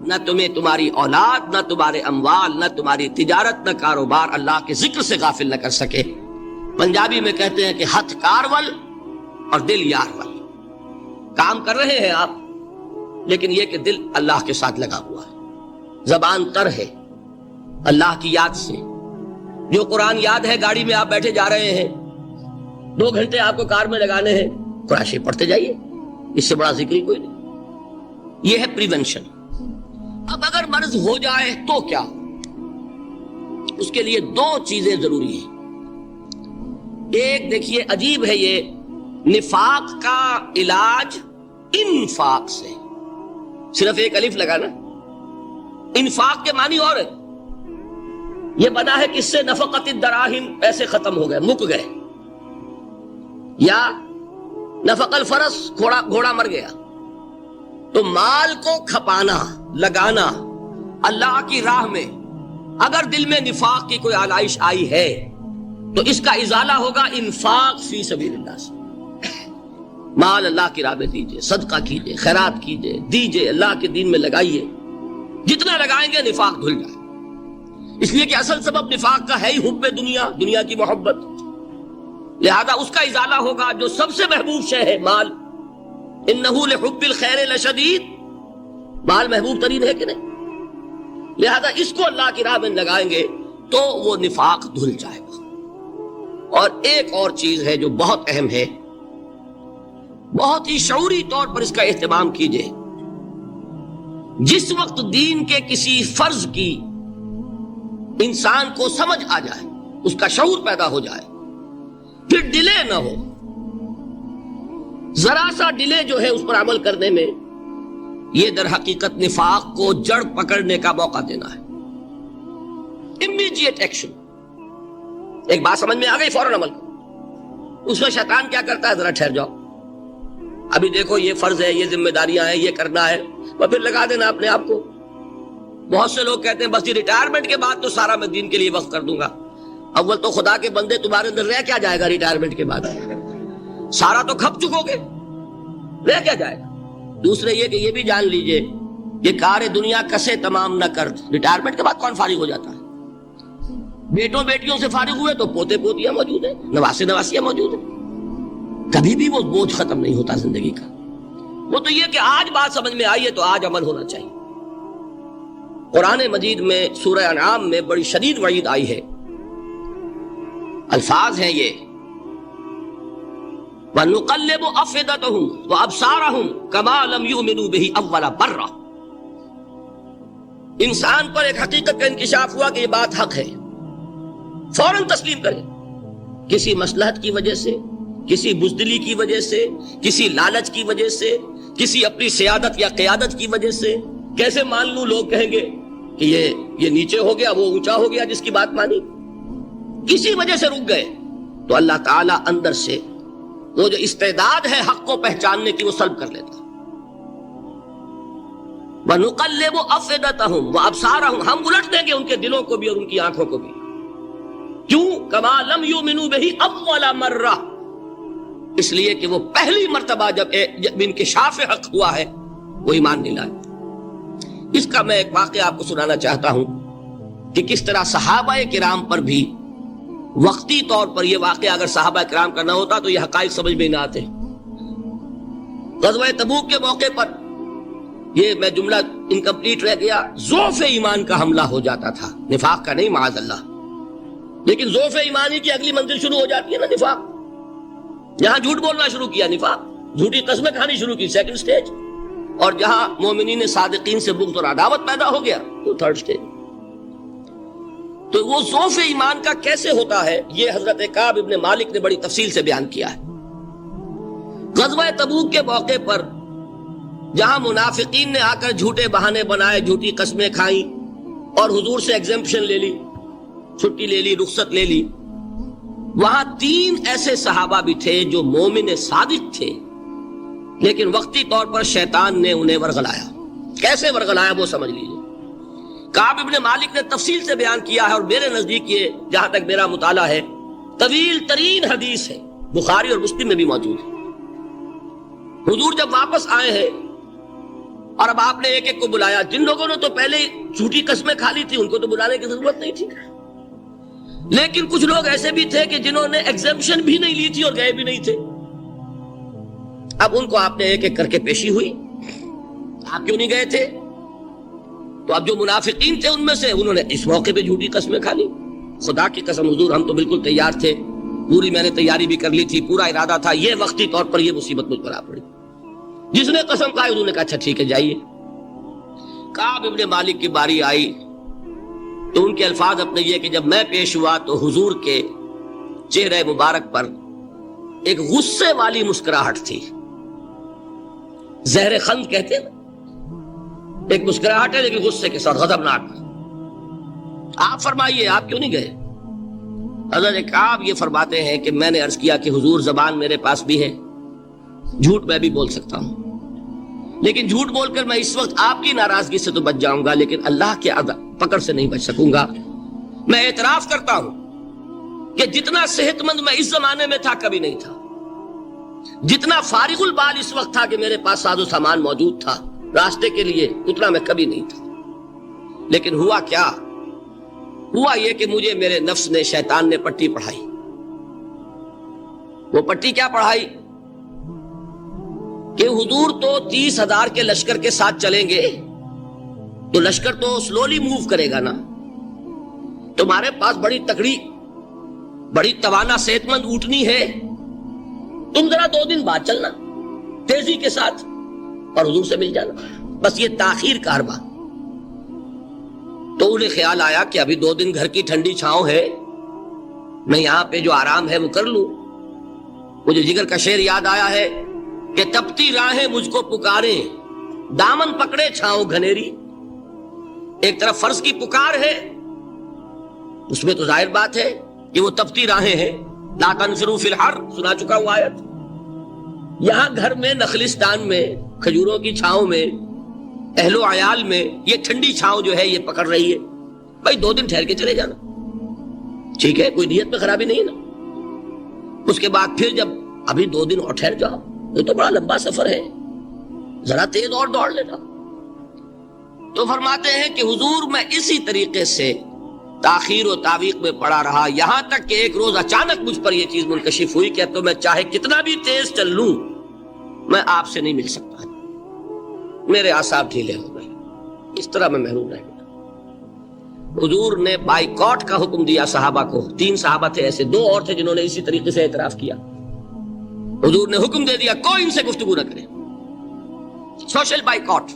نہ تمہیں تمہاری اولاد، نہ تمہارے اموال، نہ تمہاری تجارت، نہ کاروبار اللہ کے ذکر سے غافل نہ کر سکے۔ پنجابی میں کہتے ہیں کہ ہتھ کارول اور دل یارول۔ کام کر رہے ہیں آپ، لیکن یہ کہ دل اللہ کے ساتھ لگا ہوا ہے، زبان تر ہے اللہ کی یاد سے۔ جو قرآن یاد ہے، گاڑی میں آپ بیٹھے جا رہے ہیں، 2 گھنٹے آپ کو کار میں لگانے ہیں، قرآن شریف پڑھتے جائیے، اس سے بڑا ذکر ہی کوئی نہیں۔ یہ ہے پریونشن۔ اب اگر مرض ہو جائے تو کیا؟ اس کے لیے 2 چیزیں ضروری ہیں۔ ایک دیکھیے، عجیب ہے یہ، نفاق کا علاج انفاق سے، صرف ایک الف لگا نا، انفاق کے معنی اور ہے۔ یہ بنا ہے کس سے؟ نفقت الدراہم، پیسے ختم ہو گئے، مک گئے، یا نفق الفرس، گھوڑا مر گیا۔ تو مال کو کھپانا، لگانا اللہ کی راہ میں، اگر دل میں نفاق کی کوئی آلائش آئی ہے تو اس کا ازالہ ہوگا انفاق فی سبیل اللہ سے۔ مال اللہ کی راہ میں دیجئے، صدقہ کیجئے، خیرات کیجئے، دیجئے، اللہ کے دین میں لگائیے۔ جتنا لگائیں گے نفاق دھل جائے، اس لیے کہ اصل سبب نفاق کا ہے ہی حب دنیا، دنیا کی محبت، لہذا اس کا ازالہ ہوگا۔ جو سب سے محبوب شے ہے مال، انہ لحب الخیر لشدید، مال محبوب ترین ہے کہ نہیں؟ لہذا اس کو اللہ کی راہ میں لگائیں گے تو وہ نفاق دھل جائے گا۔ اور ایک اور چیز ہے جو بہت اہم ہے، بہت ہی شعوری طور پر اس کا اہتمام کیجئے۔ جس وقت دین کے کسی فرض کی انسان کو سمجھ آ جائے، اس کا شعور پیدا ہو جائے، پھر ڈیلے نہ ہو۔ ذرا سا ڈیلے جو ہے اس پر عمل کرنے میں، یہ در حقیقت نفاق کو جڑ پکڑنے کا موقع دینا ہے۔ امیڈیٹ ایکشن، ایک بات سمجھ میں آ گئی، فوراً عمل کرو۔ اس میں شیطان کیا کرتا ہے؟ ذرا ٹھہر جاؤ، ابھی دیکھو یہ فرض ہے، یہ ذمہ داریاں ہیں، یہ کرنا ہے، اور پھر لگا دینا اپنے آپ کو۔ بہت سے لوگ کہتے ہیں بس یہ ریٹائرمنٹ کے بعد تو سارا میں دین کے لیے وقف کر دوں گا۔ اول تو خدا کے بندے، تمہارے اندر رہ کیا جائے گا ریٹائرمنٹ کے بعد؟ سارا تو کھپ چکو گے، رہ کیا جائے گا؟ دوسرے یہ کہ یہ بھی جان لیجئے کہ کار دنیا کسے تمام نہ کر، ریٹائرمنٹ کے بعد کون فارغ ہو جاتا ہے؟ بیٹوں بیٹیوں سے فارغ ہوئے تو پوتے پوتیاں موجود ہیں، نواسے نواسیاں موجود ہیں، کبھی بھی وہ بوجھ ختم نہیں ہوتا زندگی کا۔ وہ تو یہ کہ آج بات سمجھ میں آئی ہے تو آج عمل ہونا چاہیے۔ قرآن مجید میں سورہ انعام میں بڑی شدید وعید آئی ہے، الفاظ ہیں یہ، وَنُقَلِّبُ أَفْئِدَتَهُمْ وَأَبْصَارَهُمْ كَمَا لَمْ يُؤْمِنُوا بِهِ أَوَّلَ مَرَّةٍ۔ انسان پر ایک حقیقت کا انکشاف ہوا کہ یہ بات حق ہے، فوراً تسلیم کرے۔ کسی مصلحت کی وجہ سے، کسی بزدلی کی وجہ سے، کسی لالچ کی وجہ سے، کسی اپنی سیادت یا قیادت کی وجہ سے کیسے مان لوں؟ لوگ کہیں گے کہ یہ نیچے ہو گیا، وہ اونچا ہو گیا جس کی بات مانی، کسی وجہ سے رک گئے، تو اللہ تعالیٰ اندر سے وہ جو استعداد ہے حق کو پہچاننے کی وہ سلب کر لیتا۔ وَنُقَلِّبُ أَفْئِدَتَهُمْ وَأَبْصَارَهُمْ، ہم الٹ دیں گے ان کے دلوں کو بھی اور ان کی آنکھوں کو بھی۔ کیوں؟ كَمَا لَمْ يُؤْمِنُوا بِهِ أَوَّلَ مَرَّةٍ، اس لیے کہ وہ پہلی مرتبہ جب انکشاف حق ہوا ہے وہ ایمان نہیں لائے۔ اس کا میں ایک واقعہ آپ کو سنانا چاہتا ہوں کہ کس طرح صحابہ کرام پر بھی وقتی طور پر یہ واقعہ اگر صحابہ کرام کا نہ ہوتا تو یہ حقائق سمجھ میں نہ آتے۔ غزوہ تبوک کے موقع پر یہ میں جملہ انکمپلیٹ رہ گیا، ضعف ایمان کا حملہ ہو جاتا تھا، نفاق کا نہیں معاذ اللہ، لیکن ضعف ایمانی کی اگلی منزل شروع ہو جاتی ہے نا، نفاق۔ جہاں جھوٹ بولنا شروع کیا، نفاق، جھوٹی قسمیں کھانی شروع کی، سیکنڈ سٹیج، اور جہاں مومنین صادقین سے بغض اور عداوت پیدا ہو گیا تو تھرڈ سٹیج۔ تو وہ ضعف ایمان کا کیسے ہوتا ہے یہ حضرت کعب ابن مالک نے بڑی تفصیل سے بیان کیا ہے۔ غزوہ تبوک کے موقع پر جہاں منافقین نے آ کر جھوٹے بہانے بنائے، جھوٹی قسمیں کھائیں اور حضور سے ایگزمپشن لے لی، چھٹی لے لی، رخصت لے لی، وہاں 3 ایسے صحابہ بھی تھے جو مومن صادق تھے، لیکن وقتی طور پر شیطان نے انہیں ورغلایا۔ کیسے ورغلایا وہ سمجھ لیجیے۔ کعب ابن مالک نے تفصیل سے بیان کیا ہے، اور میرے نزدیک یہ جہاں تک میرا مطالعہ ہے طویل ترین حدیث ہے، بخاری اور مسلم میں بھی موجود ہے۔ حضور جب واپس آئے ہیں اور اب آپ نے ایک ایک کو بلایا. جن لوگوں نے تو پہلے جھوٹی قسمیں کھا لی تھی ان کو تو بلانے کی ضرورت نہیں تھی, لیکن کچھ لوگ ایسے بھی تھے کہ جنہوں نے ایگزمپشن بھی نہیں لی تھی اور گئے بھی نہیں تھے. اب ان کو آپ نے ایک ایک کر کے پیشی ہوئی. آپ کیوں نہیں گئے تھے؟ تو اب جو منافقین تھے ان میں سے انہوں نے اس موقع پہ جھوٹی قسمیں کھا لی. خدا کی قسم حضور ہم تو بالکل تیار تھے, پوری میں نے تیاری بھی کر لی تھی, پورا ارادہ تھا, یہ وقتی طور پر یہ مصیبت مجھ پر آ پڑی. جس نے قسم کھائی انہوں نے کہا اچھا ٹھیک ہے جائیے. کعب ابن مالک کی باری آئی تو ان کے الفاظ اپنے یہ کہ جب میں پیش ہوا تو حضور کے چہرے مبارک پر ایک غصے والی مسکراہٹ تھی. زہر خند کہتے ہیں نا, ایک مسکراہٹ ہے لیکن غصے کے ساتھ, غضبناک. آپ فرمائیے آپ کیوں نہیں گئے؟ حضرت کعب یہ فرماتے ہیں کہ میں نے عرض کیا کہ حضور زبان میرے پاس بھی ہے, جھوٹ میں بھی بول سکتا ہوں, لیکن جھوٹ بول کر میں اس وقت آپ کی ناراضگی سے تو بچ جاؤں گا لیکن اللہ کے پکڑ سے نہیں بچ سکوں گا. میں اعتراف کرتا ہوں کہ جتنا صحت مند میں اس زمانے میں تھا کبھی نہیں تھا, جتنا فارغ البال اس وقت تھا کہ میرے پاس ساز و سامان موجود تھا راستے کے لیے, اتنا میں کبھی نہیں تھا. لیکن ہوا کیا؟ ہوا یہ کہ مجھے میرے نفس نے, شیطان نے پٹی پڑھائی. وہ پٹی کیا پڑھائی کہ حضور تو 30,000 کے لشکر کے ساتھ چلیں گے تو لشکر تو سلولی موو کرے گا نا, تمہارے پاس بڑی تکڑی بڑی توانا صحت مند اونٹنی ہے, تم ذرا 2 دن بعد چلنا تیزی کے ساتھ اور حضور سے مل جانا, بس یہ تاخیر کارواں. تو انہیں خیال آیا کہ ابھی 2 دن گھر کی ٹھنڈی چھاؤں ہے, میں یہاں پہ جو آرام ہے وہ کر لوں. مجھے جگر کا شعر یاد آیا ہے کہ تپتی راہیں مجھ کو پکاریں, دامن پکڑے چھاؤں گھنیری. ایک طرف فرض کی پکار ہے, اس میں تو ظاہر بات ہے کہ وہ تپتی راہیں ہیں. لا تنفروا فی الحر سنا چکا ہوں آیت. یہاں گھر میں نخلستان میں کھجوروں کی چھاؤں میں اہل و عیال میں یہ ٹھنڈی چھاؤں جو ہے یہ پکڑ رہی ہے, بھائی 2 دن ٹھہر کے چلے جانا, ٹھیک ہے, کوئی نیت میں خرابی نہیں نا. اس کے بعد پھر جب ابھی 2 دن اور ٹھہر جاؤ, یہ تو بڑا لمبا سفر ہے, ذرا تیز اور دوڑ لینا. تو فرماتے ہیں کہ حضور میں اسی طریقے سے تاخیر و تعویق میں پڑا رہا, یہاں تک کہ ایک روز اچانک مجھ پر یہ چیز منکشف ہوئی کہ تو میں چاہے کتنا بھی تیز چل لوں میں آپ سے نہیں مل سکتا, میرے اعصاب ڈھیلے ہو گئے, اس طرح میں محروم رہ گیا. حضور نے بائیکاٹ کا حکم دیا صحابہ کو. 3 صحابہ تھے ایسے, 2 اور تھے جنہوں نے اسی طریقے سے اعتراف کیا. حضور نے حکم دے دیا کوئی ان سے گفتگو نہ کرے, سوشل بائیکاٹ.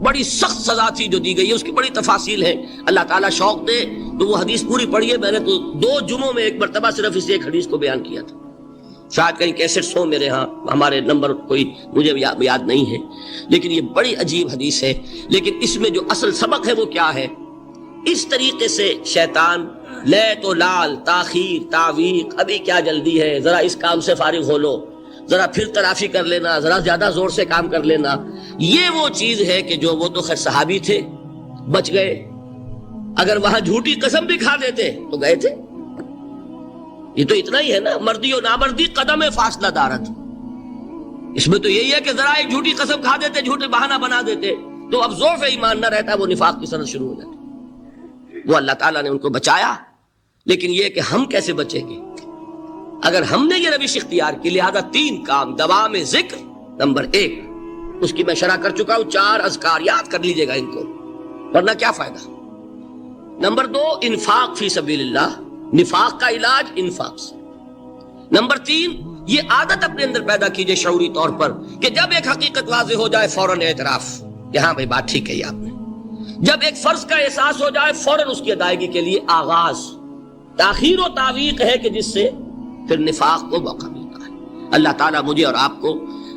بڑی سخت سزا تھی جو دی گئی ہے, اس کی بڑی تفاصیل ہے, اللہ تعالیٰ شوق دے تو وہ حدیث پوری پڑھیے. میں نے تو 2 جمعوں میں ایک مرتبہ صرف اس ایک حدیث کو بیان کیا تھا, شاید کہیں کیسٹس ہوں میرے ہاں, ہمارے نمبر کوئی مجھے یاد نہیں ہے, لیکن یہ بڑی عجیب حدیث ہے. لیکن اس میں جو اصل سبق ہے وہ کیا ہے؟ اس طریقے سے شیطان لے تو لال, تاخیر, تعویق, ابھی کیا جلدی ہے, ذرا اس کام سے فارغ ہو لو, ذرا پھر تلافی کر لینا, ذرا زیادہ زور سے کام کر لینا. یہ وہ چیز ہے کہ جو وہ تو خیر صحابی تھے بچ گئے, اگر وہاں جھوٹی قسم بھی کھا دیتے تو گئے تھے. یہ تو اتنا ہی ہے نا, مردی و نامردی قدم فاصلہ دارت. اس میں تو یہی ہے کہ ذرا ایک جھوٹی قسم کھا دیتے, جھوٹے بہانہ بنا دیتے تو اب ضعف ایمان نہ رہتا, وہ نفاق کی سند شروع ہو جاتی. وہ اللہ تعالیٰ نے ان کو بچایا, لیکن یہ کہ ہم کیسے بچیں گے اگر ہم نے یہ روش اختیار کی. لہذا 3 کام, دوام ذکر نمبر 1, اس کی میں شرح کر چکا ہوں, 4 اذکار یاد کر لیجئے گا ان کو, ورنہ کیا فائدہ. نمبر 2 انفاق فی سبیل اللہ, نفاق کا علاج انفاق سے. نمبر 3 یہ عادت اپنے اندر پیدا کیجئے شعوری طور پر کہ جب ایک حقیقت واضح ہو جائے فوراً اعتراف کہ ہاں بھائی بات ٹھیک ہے آپ نے. جب ایک فرض کا احساس ہو جائے فوراً اس کی ادائیگی کے لیے آغاز. تاخیر و تعویق ہے کہ جس سے پھر نفاق کو موقع ملتا ہے. اللہ تعالیٰ مجھے اور آپ کو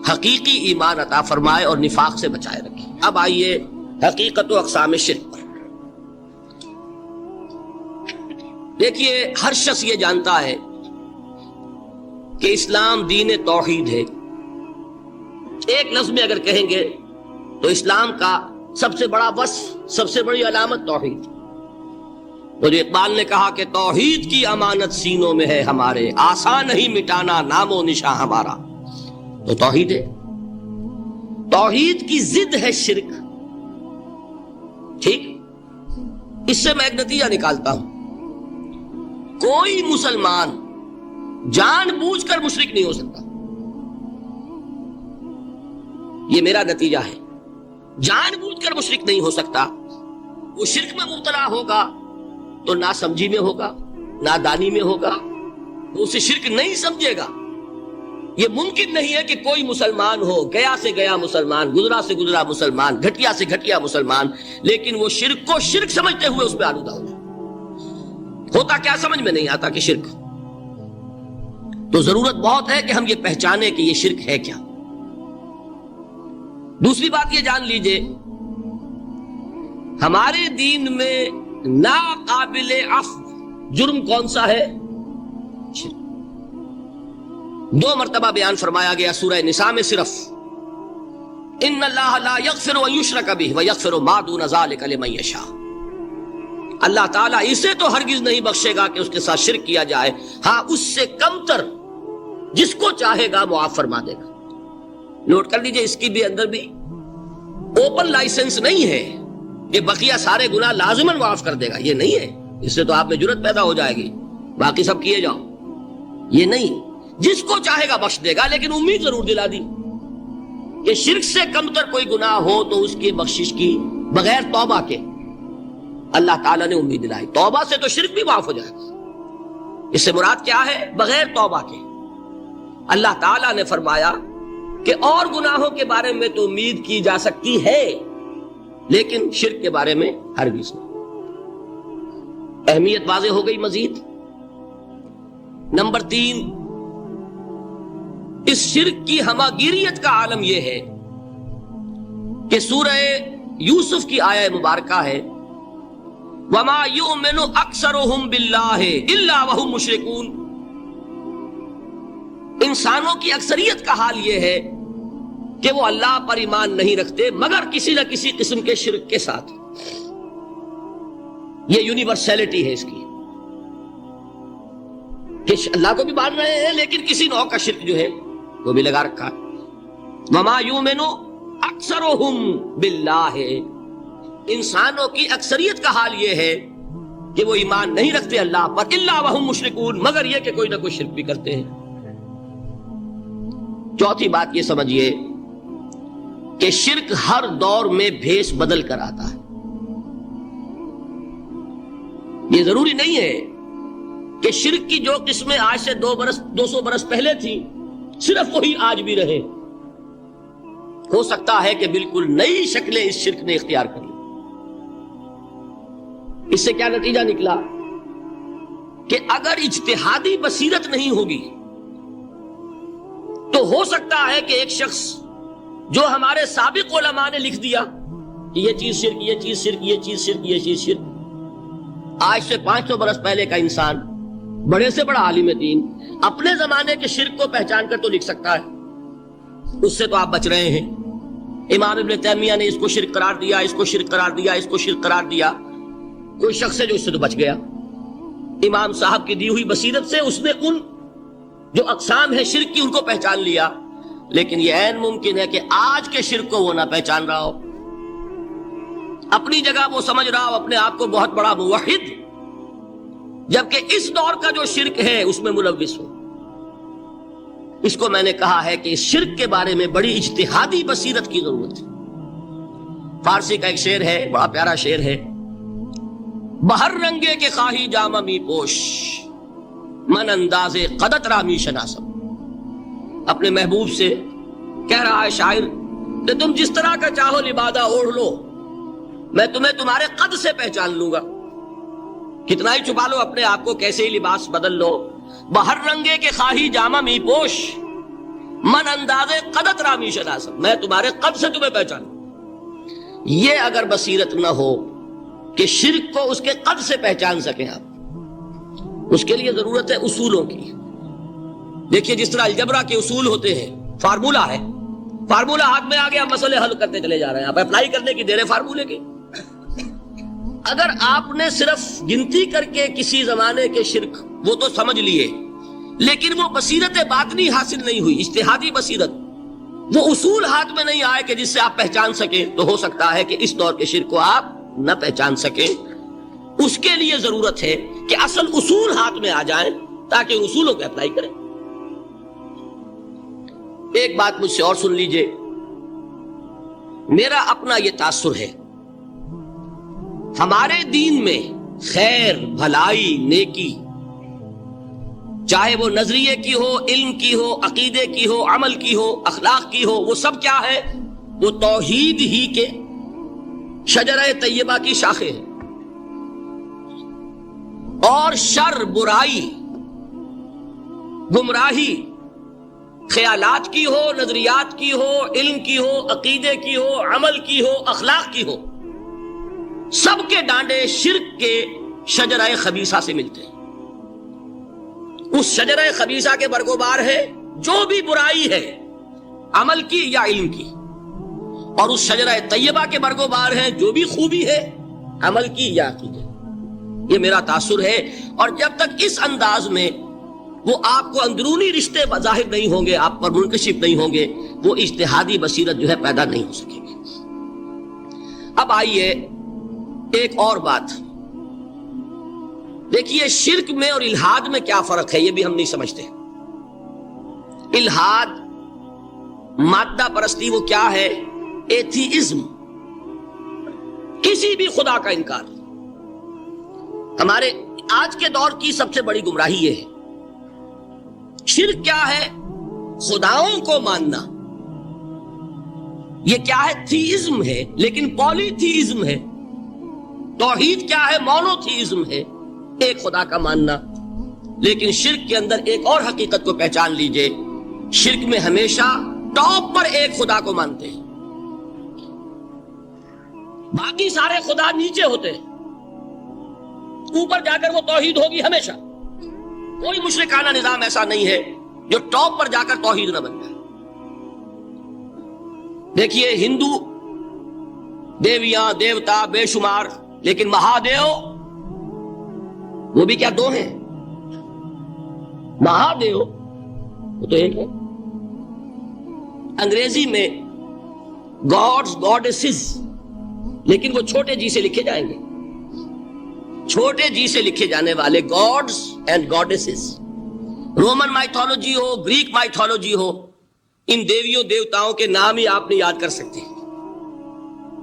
حقیقی ایمان عطا فرمائے اور نفاق سے بچائے رکھے. اب آئیے حقیقت و اقسام شرک پر. دیکھیے ہر شخص یہ جانتا ہے کہ اسلام دین توحید ہے. ایک لفظ میں اگر کہیں گے تو اسلام کا سب سے بڑا وصف, سب سے بڑی علامت توحید. اور اقبال نے کہا کہ توحید کی امانت سینوں میں ہے ہمارے, آسان نہیں مٹانا نام و نشاں ہمارا. تو توحید ہے. توحید کی ضد ہے شرک. ٹھیک, اس سے میں ایک نتیجہ نکالتا ہوں, کوئی مسلمان جان بوجھ کر مشرک نہیں ہو سکتا. یہ میرا نتیجہ ہے. جان بوجھ کر مشرک نہیں ہو سکتا. وہ شرک میں مبتلا ہوگا تو ناسمجھی میں ہوگا, نادانی میں ہوگا, وہ اسے شرک نہیں سمجھے گا. یہ ممکن نہیں ہے کہ کوئی مسلمان ہو, گیا سے گیا مسلمان, گزرا سے گزرا مسلمان, گھٹیا سے گھٹیا مسلمان, لیکن وہ شرک کو شرک سمجھتے ہوئے اس میں آلودہ ہو. ہوتا کیا سمجھ میں نہیں آتا کہ شرک. تو ضرورت بہت ہے کہ ہم یہ پہچانیں کہ یہ شرک ہے کیا. دوسری بات یہ جان لیجئے, ہمارے دین میں ناقابل عفو جرم کون سا ہے؟ شرک. 2 مرتبہ بیان فرمایا گیا سورہ نساء میں صرف, ان اللہ لا یغفر ان یشرک بہ ویغفر ما دون ذلک لمن یشاء. اللہ تعالیٰ اسے تو ہرگز نہیں بخشے گا کہ اس کے ساتھ شرک کیا جائے, ہاں اس سے کم تر جس کو چاہے گا معاف فرما دے گا. نوٹ کر لیجئے, اس کی بھی اندر بھی اوپن لائسنس نہیں ہے کہ بقیہ سارے گناہ لازماً معاف کر دے گا. یہ نہیں ہے. اس سے تو آپ میں جرت پیدا ہو جائے گی, باقی سب کیے جاؤ. یہ نہیں, جس کو چاہے گا بخش دے گا, لیکن امید ضرور دلا دی کہ شرک سے کم تر کوئی گناہ ہو تو اس کی بخشش کی بغیر توبہ کے اللہ تعالیٰ نے امید دلائی. توبہ سے تو شرک بھی معاف ہو جائے گا. اس سے مراد کیا ہے؟ بغیر توبہ کے. اللہ تعالیٰ نے فرمایا کہ اور گناہوں کے بارے میں تو امید کی جا سکتی ہے, لیکن شرک کے بارے میں ہرگز نہیں. اہمیت واضح ہو گئی. مزید نمبر 3, اس شرک کی ہماگیریت کا عالم یہ ہے کہ سورہ یوسف کی آیہ مبارکہ ہے, وَمَا يُؤْمِنُ أَكْثَرُهُمْ بِاللَّهِ إِلَّا وَهُمْ مُشْرِكُونَ. انسانوں کی اکثریت کا حال یہ ہے کہ وہ اللہ پر ایمان نہیں رکھتے مگر کسی نہ کسی قسم کے شرک کے ساتھ. یہ یونیورسلٹی ہے اس کی کہ اللہ کو بھی مان رہے ہیں لیکن کسی نوع کا شرک جو ہے وہ بھی لگا رکھا ہے. وَمَا يُؤْمِنُ أَكْثَرُهُمْ بِاللَّهِ. انسانوں کی اکثریت کا حال یہ ہے کہ وہ ایمان نہیں رکھتے اللہ پر, الا وہم مشرکون, مگر یہ کہ کوئی نہ کوئی شرک بھی کرتے ہیں. چوتھی بات یہ سمجھیے کہ شرک ہر دور میں بھیس بدل کر آتا ہے. یہ ضروری نہیں ہے کہ شرک کی جو قسمیں آج سے 200 برس پہلے تھی صرف وہی آج بھی رہے. ہو سکتا ہے کہ بالکل نئی شکلیں اس شرک نے اختیار کر لی. اس سے کیا نتیجہ نکلا کہ اگر اجتہادی بصیرت نہیں ہوگی تو ہو سکتا ہے کہ ایک شخص جو ہمارے سابق علماء نے لکھ دیا کہ یہ چیز شرک, یہ چیز شرک, یہ چیز شرک, یہ چیز شرک, آج سے 500 برس پہلے کا انسان بڑے سے بڑا عالم دین اپنے زمانے کے شرک کو پہچان کر تو لکھ سکتا ہے. اس سے تو آپ بچ رہے ہیں. امام ابن تیمیہ نے اس کو شرک قرار دیا, اس کو شرک قرار دیا, اس کو شرک قرار دیا. کوئی شخص ہے جو اس سے تو بچ گیا. امام صاحب کی دی ہوئی بصیرت سے اس نے ان جو اقسام ہے شرک کی ان کو پہچان لیا, لیکن یہ عین ممکن ہے کہ آج کے شرک کو وہ نہ پہچان رہا ہو. اپنی جگہ وہ سمجھ رہا ہو اپنے آپ کو بہت بڑا موحد, جبکہ اس دور کا جو شرک ہے اس میں ملوث ہو. اس کو میں نے کہا ہے کہ اس شرک کے بارے میں بڑی اجتہادی بصیرت کی ضرورت ہے. فارسی کا ایک شعر ہے, بڑا پیارا شعر ہے, بہر رنگے کے خواہی جامہ می پوش, من انداز قدت رامی شناسم. اپنے محبوب سے کہہ رہا ہے شاعر کہ تم جس طرح کا چاہو لبادہ اوڑھ لو, میں تمہیں تمہارے قد سے پہچان لوں گا. کتنا ہی چھپا لو اپنے آپ کو, کیسے ہی لباس بدل لو, بہر رنگے کے خواہی جامہ می پوش, من انداز قدت رامی شناسم, میں تمہارے قد سے تمہیں پہچانوں. یہ اگر بصیرت نہ ہو کہ شرک کو اس کے قد سے پہچان سکیں آپ, اس کے لیے ضرورت ہے اصولوں کی. دیکھیے جس طرح الجبرا کے اصول ہوتے ہیں, فارمولا ہے, فارمولا ہاتھ میں آ گیا, مسئلے حل کرتے چلے جا رہے ہیں, آپ اپلائی کرنے کی دیر ہے فارمولے کی. اگر آپ نے صرف گنتی کر کے کسی زمانے کے شرک وہ تو سمجھ لیے, لیکن وہ بصیرت باطنی حاصل نہیں ہوئی, اجتہادی بصیرت, وہ اصول ہاتھ میں نہیں آئے کہ جس سے آپ پہچان سکیں، تو ہو سکتا ہے کہ اس دور کے شرک کو آپ نہ پہچان سکیں۔ اس کے لیے ضرورت ہے کہ اصل اصول ہاتھ میں آ جائیں تاکہ اصولوں کو اپلائی کریں۔ ایک بات مجھ سے اور سن لیجئے، میرا اپنا یہ تاثر ہے، ہمارے دین میں خیر، بھلائی، نیکی، چاہے وہ نظریے کی ہو، علم کی ہو، عقیدے کی ہو، عمل کی ہو، اخلاق کی ہو، وہ سب کیا ہے؟ وہ توحید ہی کے شجرہ طیبہ کی شاخیں ہیں۔ اور شر، برائی، گمراہی، خیالات کی ہو، نظریات کی ہو، علم کی ہو، عقیدے کی ہو، عمل کی ہو، اخلاق کی ہو، سب کے ڈانڈے شرک کے شجرہ خبیثہ سے ملتے ہیں۔ اس شجرہ خبیثہ کے برگوبار ہے جو بھی برائی ہے، عمل کی یا علم کی، اور اس شجرہ طیبہ کے برگوبار ہے جو بھی خوبی ہے، عمل کی یا عقیدے۔ یہ میرا تاثر ہے، اور جب تک اس انداز میں وہ آپ کو اندرونی رشتے ظاہر نہیں ہوں گے، آپ پر منکشف نہیں ہوں گے، وہ اجتہادی بصیرت جو ہے پیدا نہیں ہو سکے گی۔ اب آئیے ایک اور بات دیکھیے، شرک میں اور الحاد میں کیا فرق ہے، یہ بھی ہم نہیں سمجھتے۔ الحاد، مادہ پرستی، وہ کیا ہے؟ ایتھیزم، کسی بھی خدا کا انکار۔ ہمارے آج کے دور کی سب سے بڑی گمراہی یہ ہے۔ شرک کیا ہے؟ خداؤں کو ماننا۔ یہ کیا ہے؟ تھیزم ہے، لیکن پولی تھیزم ہے۔ توحید کیا ہے؟ مونو تھیزم ہے، ایک خدا کا ماننا۔ لیکن شرک کے اندر ایک اور حقیقت کو پہچان لیجئے، شرک میں ہمیشہ ٹاپ پر ایک خدا کو مانتے ہیں، باقی سارے خدا نیچے ہوتے ہیں، اوپر جا کر وہ توحید ہوگی ہمیشہ۔ کوئی مشرکانہ نظام ایسا نہیں ہے جو ٹاپ پر جا کر توحید نہ بن جائے۔ دیکھیے، ہندو دیویاں، دیوتا بے شمار، لیکن مہادیو وہ بھی کیا دو ہیں؟ مہادیو وہ تو ایک ہے۔ انگریزی میں گاڈز، گاڈیسز، لیکن وہ چھوٹے جی سے لکھے جائیں گے، چھوٹے جی سے لکھے جانے والے gods and goddesses. Roman mythology ہو، گریک مائتھولوجی ہو، ان دیویوں دیوتاؤں کے نام ہی آپ نہیں یاد کر سکتے،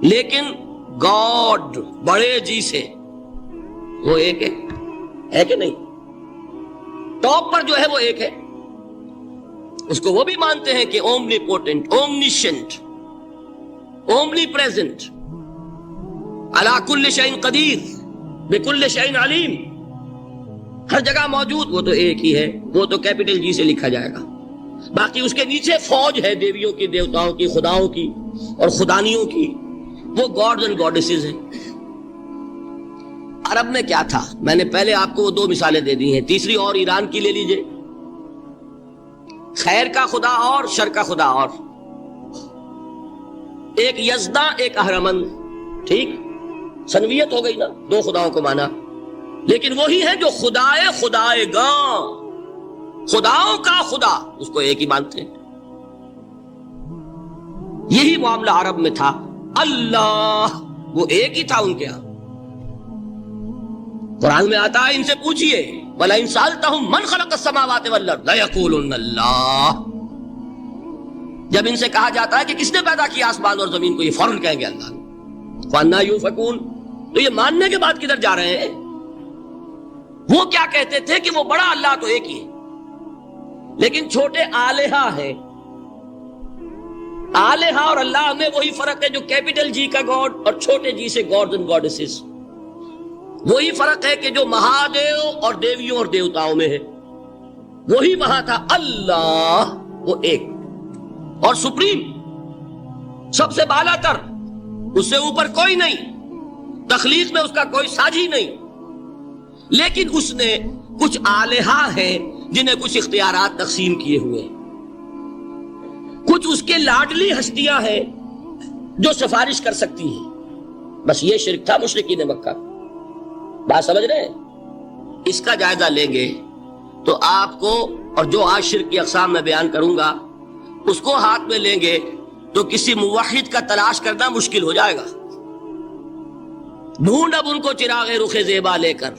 لیکن گاڈ بڑے جی سے وہ ایک ہے کہ نہیں؟ ٹاپ پر جو ہے وہ ایک ہے، اس کو وہ بھی مانتے ہیں کہ اومنی پوٹنٹ، اومنیشنٹ، اومنی پریزنٹ، علی کل شیء قدیر، بکل شیء علیم، ہر جگہ موجود، وہ تو ایک ہی ہے، وہ تو کیپٹل جی سے لکھا جائے گا۔ باقی اس کے نیچے فوج ہے دیویوں کی، دیوتاؤں کی، خداؤں کی اور خدانیوں کی، وہ گاڈز اینڈ گاڈیسز ہیں۔ عرب میں کیا تھا؟ میں نے پہلے آپ کو وہ دو مثالیں دے دی ہیں، تیسری اور ایران کی لے لیجئے۔ خیر کا خدا اور شر کا خدا اور، ایک یزداں، ایک اہرمن، ٹھیک، سنویت ہو گئی نا، دو خداؤں کو مانا، لیکن وہی ہے جو خدائے خدائے گاں، خداؤں کا خدا، اس کو ایک ہی مانتے ہیں۔ یہی معاملہ عرب میں تھا، اللہ وہ ایک ہی تھا ان کے ہاں۔ قرآن میں آتا ہے، ان سے پوچھئے وَلَئِن سَأَلْتَهُم مَّنْ خَلَقَ السَّمَاوَاتِ وَالْأَرْضَ لَيَقُولُنَّ اللَّهُ۔ جب ان سے کہا جاتا ہے کہ کس نے پیدا کیا آسمان اور زمین کو، یہ فوراً کہیں گے اللہ نے۔ فَأَنَّىٰ يُؤْفَكُونَ، تو یہ ماننے کے بعد کدھر جا رہے ہیں؟ وہ کیا کہتے تھے کہ وہ بڑا اللہ تو ایک ہی ہے، لیکن چھوٹے آلہہ ہیں۔ آلہہ اور اللہ میں وہی فرق ہے جو کیپٹل جی کا گاڈ اور چھوٹے جی سے گاڈز اینڈ گاڈیسز، وہی فرق ہے کہ جو مہادیو اور دیویوں اور دیوتاؤں میں ہے، وہی وہاں تھا۔ اللہ وہ ایک اور سپریم، سب سے بالا تر، اس سے اوپر کوئی نہیں، تخلیق میں اس کا کوئی ساجی نہیں، لیکن اس نے کچھ آلہہ ہیں جنہیں کچھ اختیارات تقسیم کیے ہوئے ہیں، کچھ اس کے لاڈلی ہستیاں ہیں جو سفارش کر سکتی ہیں۔ بس یہ شرک تھا مشرکین مکہ۔ بات سمجھ رہے ہیں؟ اس کا جائزہ لیں گے تو آپ کو، اور جو آج شرک کی اقسام میں بیان کروں گا، اس کو ہاتھ میں لیں گے تو کسی موحد کا تلاش کرنا مشکل ہو جائے گا. ڈھونڈ اب ان کو چراغ رخ زیبا لے کر.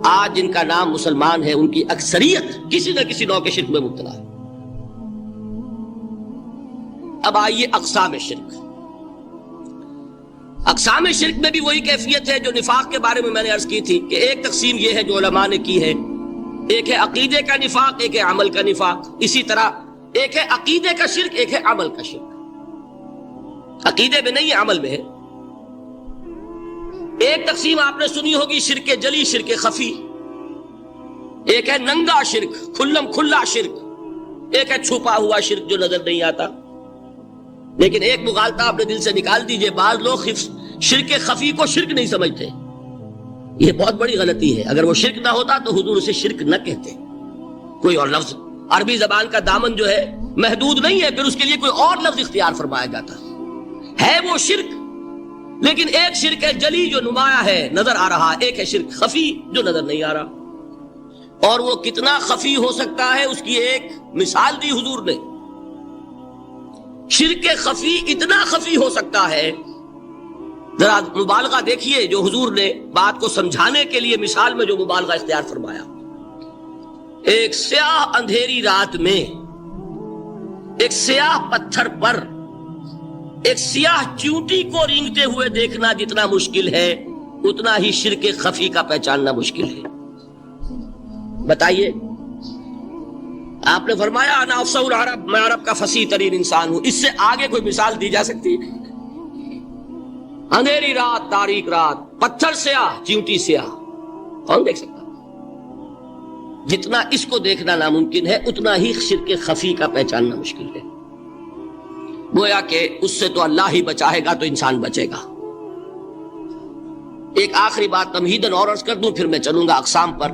آج جن کا نام مسلمان ہے ان کی اکثریت کسی نہ کسی نوع کے شرک میں مبتلا ہے. اب آئیے اقسام شرک. اقسام شرک میں بھی وہی کیفیت ہے جو نفاق کے بارے میں میں نے عرض کی تھی کہ ایک تقسیم یہ ہے جو علماء نے کی ہے، ایک ہے عقیدے کا نفاق، ایک ہے عمل کا نفاق. اسی طرح ایک ہے عقیدے کا شرک، ایک ہے عمل کا شرک. عقیدے میں نہیں ہے، عمل میں ہے. ایک تقسیم آپ نے سنی ہوگی شرک جلی، شرک خفی. ایک ہے ننگا شرک، کھلم کھلا شرک. ایک ہے چھپا ہوا شرک جو نظر نہیں آتا. لیکن ایک مغالطہ اپنے دل سے نکال دیجئے، بعض لوگ شرک خفی کو شرک نہیں سمجھتے. یہ بہت بڑی غلطی ہے. اگر وہ شرک نہ ہوتا تو حضور اسے شرک نہ کہتے. کوئی اور لفظ، عربی زبان کا دامن جو ہے محدود نہیں ہے، پھر اس کے لیے کوئی اور لفظ اختیار فرمایا جاتا ہے وہ شرک. لیکن ایک شرک ہے جلی جو نمایاں ہے، نظر آ رہا. ایک ہے شرک خفی جو نظر نہیں آ رہا. اور وہ کتنا خفی ہو سکتا ہے اس کی ایک مثال دی حضور نے. شرک خفی اتنا خفی ہو سکتا ہے، ذرا مبالغہ دیکھیے جو حضور نے بات کو سمجھانے کے لیے مثال میں جو مبالغہ اختیار فرمایا. ایک سیاہ اندھیری رات میں ایک سیاہ پتھر پر ایک سیاہ چیونٹی کو رینگتے ہوئے دیکھنا جتنا مشکل ہے، اتنا ہی شرک خفی کا پہچاننا مشکل ہے. بتائیے، آپ نے فرمایا انا افصح العرب، میں عرب کا فصیح ترین انسان ہوں. اس سے آگے کوئی مثال دی جا سکتی ہے؟ اندھیری رات، تاریک رات، پتھر سیاہ، چیونٹی سیاہ، کون دیکھ سکتا؟ جتنا اس کو دیکھنا ناممکن ہے اتنا ہی شرک خفی کا پہچاننا مشکل ہے. گویا کہ اس سے تو اللہ ہی بچائے گا تو انسان بچے گا. ایک آخری بات تمہیداً اور عرض کر دوں، پھر میں چلوں گا اقسام پر.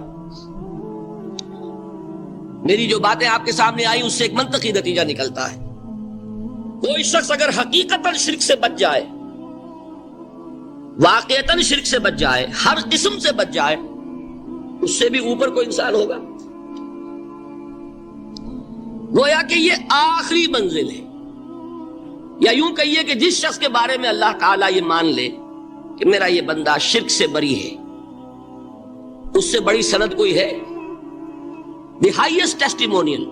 میری جو باتیں آپ کے سامنے آئی اس سے ایک منطقی نتیجہ نکلتا ہے. کوئی شخص اگر حقیقتاً شرک سے بچ جائے، واقعتاً شرک سے بچ جائے، ہر قسم سے بچ جائے، اس سے بھی اوپر کوئی انسان ہوگا. گویا کہ یہ آخری منزل ہے. یا یوں کہیے کہ جس شخص کے بارے میں اللہ تعالیٰ یہ مان لے کہ میرا یہ بندہ شرک سے بری ہے، اس سے بڑی سند کوئی ہے؟ دی ہائیسٹ ٹیسٹیمونیل،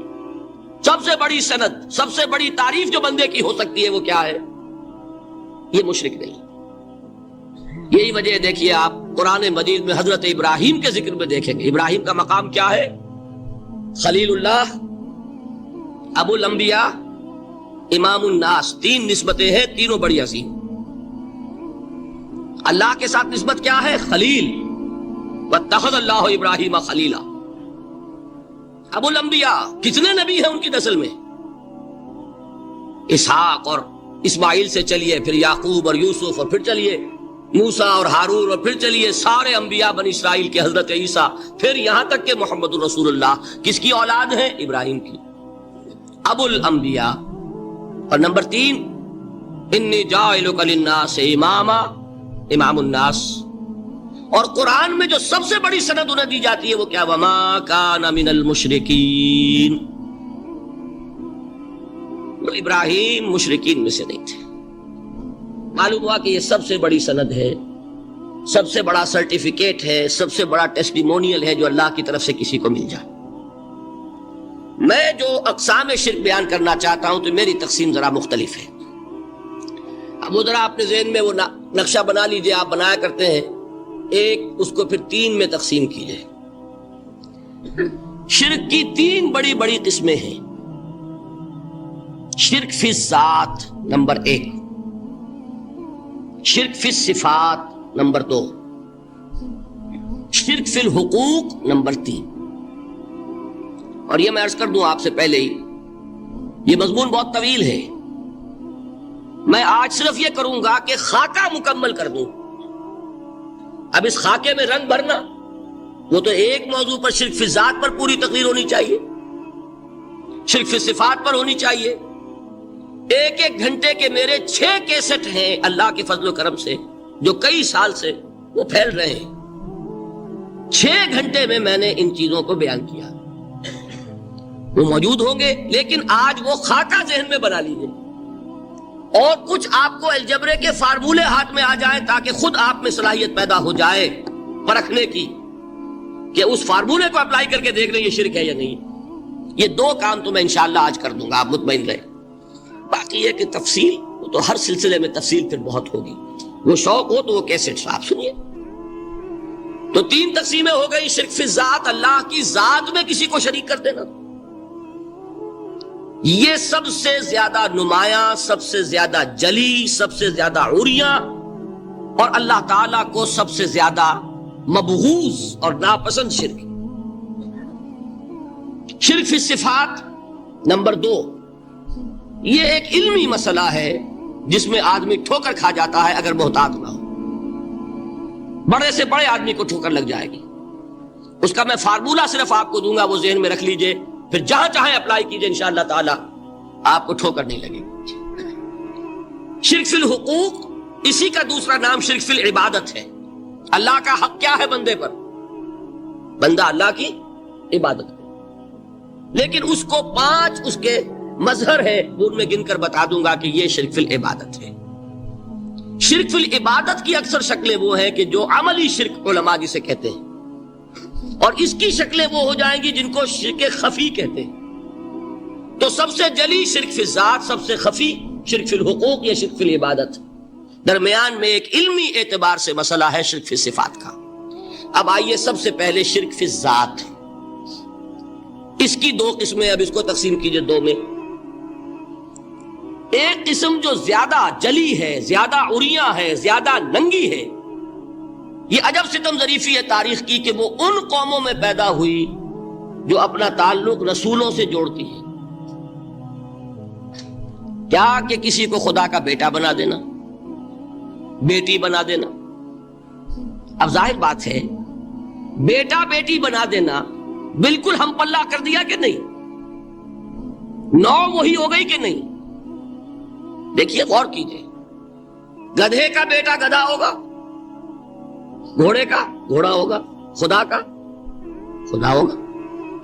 سب سے بڑی سند، سب سے بڑی تعریف جو بندے کی ہو سکتی ہے وہ کیا ہے؟ یہ مشرک نہیں. یہی وجہ دیکھیے آپ قرآن مجید میں حضرت ابراہیم کے ذکر میں دیکھیں گے. ابراہیم کا مقام کیا ہے؟ خلیل اللہ، ابو الانبیاء، امام الناس. تین نسبتیں ہیں، تینوں بڑی عظیم. اللہ کے ساتھ نسبت کیا ہے؟ خلیل. واتخذ اللہ ابراہیم خلیلا. ابو الانبیاء، کتنے نبی ہیں ان کی نسل میں؟ اسحاق اور اسماعیل سے چلیے، پھر یعقوب اور یوسف، اور پھر چلیے موسیٰ اور ہارون، اور پھر چلیے سارے انبیاء بنی اسرائیل کے، حضرت عیسیٰ، پھر یہاں تک کہ محمد رسول اللہ. کس کی اولاد ہیں؟ ابراہیم کی. ابو الانبیاء. اور نمبر 3، انی جاعلک للناس اماما، امام الناس. اور قرآن میں جو سب سے بڑی سند انہیں دی جاتی ہے وہ کیا؟ وما کان من المشرکین. ابراہیم مشرکین میں سے نہیں تھے. معلوم ہوا کہ یہ سب سے بڑی سند ہے، سب سے بڑا سرٹیفکیٹ ہے، سب سے بڑا ٹیسٹیمونیل ہے جو اللہ کی طرف سے کسی کو مل جائے. میں جو اقسام شرک بیان کرنا چاہتا ہوں تو میری تقسیم ذرا مختلف ہے. اب وہ ذرا اپنے ذہن میں وہ نقشہ بنا لیجئے، آپ بنایا کرتے ہیں ایک، اس کو پھر 3 میں تقسیم کیجئے. شرک کی 3 بڑی بڑی قسمیں ہیں. شرک فی الذات نمبر 1، شرک فی الصفات نمبر 2، شرک فی الحقوق نمبر 3. اور یہ میں عرض کر دوں آپ سے پہلے ہی، یہ مضمون بہت طویل ہے. میں آج صرف یہ کروں گا کہ خاکہ مکمل کر دوں. اب اس خاکے میں رنگ بھرنا، وہ تو ایک موضوع پر شرک فی ذات پر پوری تقریر ہونی چاہیے، شرک فی صفات پر ہونی چاہیے. ایک ایک گھنٹے کے میرے 6 کیسٹ ہیں اللہ کے فضل و کرم سے، جو کئی سال سے وہ پھیل رہے ہیں. 6 گھنٹے میں نے ان چیزوں کو بیان کیا. وہ موجود ہوں گے، لیکن آج وہ خاکہ ذہن میں بنا لیجیے، اور کچھ آپ کو الجبرے کے فارمولے ہاتھ میں آ جائیں تاکہ خود آپ میں صلاحیت پیدا ہو جائے پرکھنے کی کہ اس فارمولے کو اپلائی کر کے دیکھ لیں یہ شرک ہے یا نہیں۔ یہ دو کام تو میں انشاءاللہ آج کر دوں گا، آپ مطمئن رہے۔ باقی یہ کہ تفصیل وہ تو ہر سلسلے میں تفصیل پھر بہت ہوگی، وہ شوق ہو تو وہ کیسٹ آپ سنیے۔ تو 3 تقسیمیں ہو گئی، شرک فی الذات، اللہ کی ذات میں کسی کو شریک کر دینا، یہ سب سے زیادہ نمایاں، سب سے زیادہ جلی، سب سے زیادہ عریاں، اور اللہ تعالیٰ کو سب سے زیادہ مبغوض اور ناپسند شرک۔ شرک فی الصفات نمبر 2، یہ ایک علمی مسئلہ ہے جس میں آدمی ٹھوکر کھا جاتا ہے اگر محتاط نہ ہو۔ بڑے سے بڑے آدمی کو ٹھوکر لگ جائے گی، اس کا میں فارمولہ صرف آپ کو دوں گا، وہ ذہن میں رکھ لیجئے، پھر جہاں چاہیں اپلائی کیجئے، انشاءاللہ تعالی آپ کو ٹھوکر نہیں لگے گی۔ شرک فی الحقوق، اسی کا دوسرا نام شرک فی العبادت ہے۔ اللہ کا حق کیا ہے بندے پر؟ بندہ اللہ کی عبادت کرے، لیکن اس کو 5 اس کے مظہر ہے، ان میں گن کر بتا دوں گا کہ یہ شرک فی العبادت ہے۔ شرک فی العبادت کی اکثر شکلیں وہ ہیں کہ جو عملی شرک علماء جسے کہتے ہیں، اور اس کی شکلیں وہ ہو جائیں گی جن کو شرک خفی کہتے ہیں۔ تو سب سے جلی شرک فی الذات، سب سے خفی شرک فی الحقوق یا شرک فی العبادت، درمیان میں ایک علمی اعتبار سے مسئلہ ہے شرک فی صفات کا۔ اب آئیے سب سے پہلے شرک فی الذات، اس کی 2 قسمیں، اب اس کو تقسیم کیجئے 2 میں۔ ایک قسم جو زیادہ جلی ہے، زیادہ عریاں ہے، زیادہ ننگی ہے، یہ عجب ستم ظریفی ہے تاریخ کی کہ وہ ان قوموں میں پیدا ہوئی جو اپنا تعلق رسولوں سے جوڑتی ہیں۔ کیا کہ کسی کو خدا کا بیٹا بنا دینا، بیٹی بنا دینا۔ اب ظاہر بات ہے بیٹا بیٹی بنا دینا بالکل ہم پلہ کر دیا کہ نہیں؟ نو وہی ہو گئی کہ نہیں؟ دیکھیے غور کیجئے، گدھے کا بیٹا گدھا ہوگا، گھوڑے کا گھوڑا ہوگا، خدا کا خدا ہوگا۔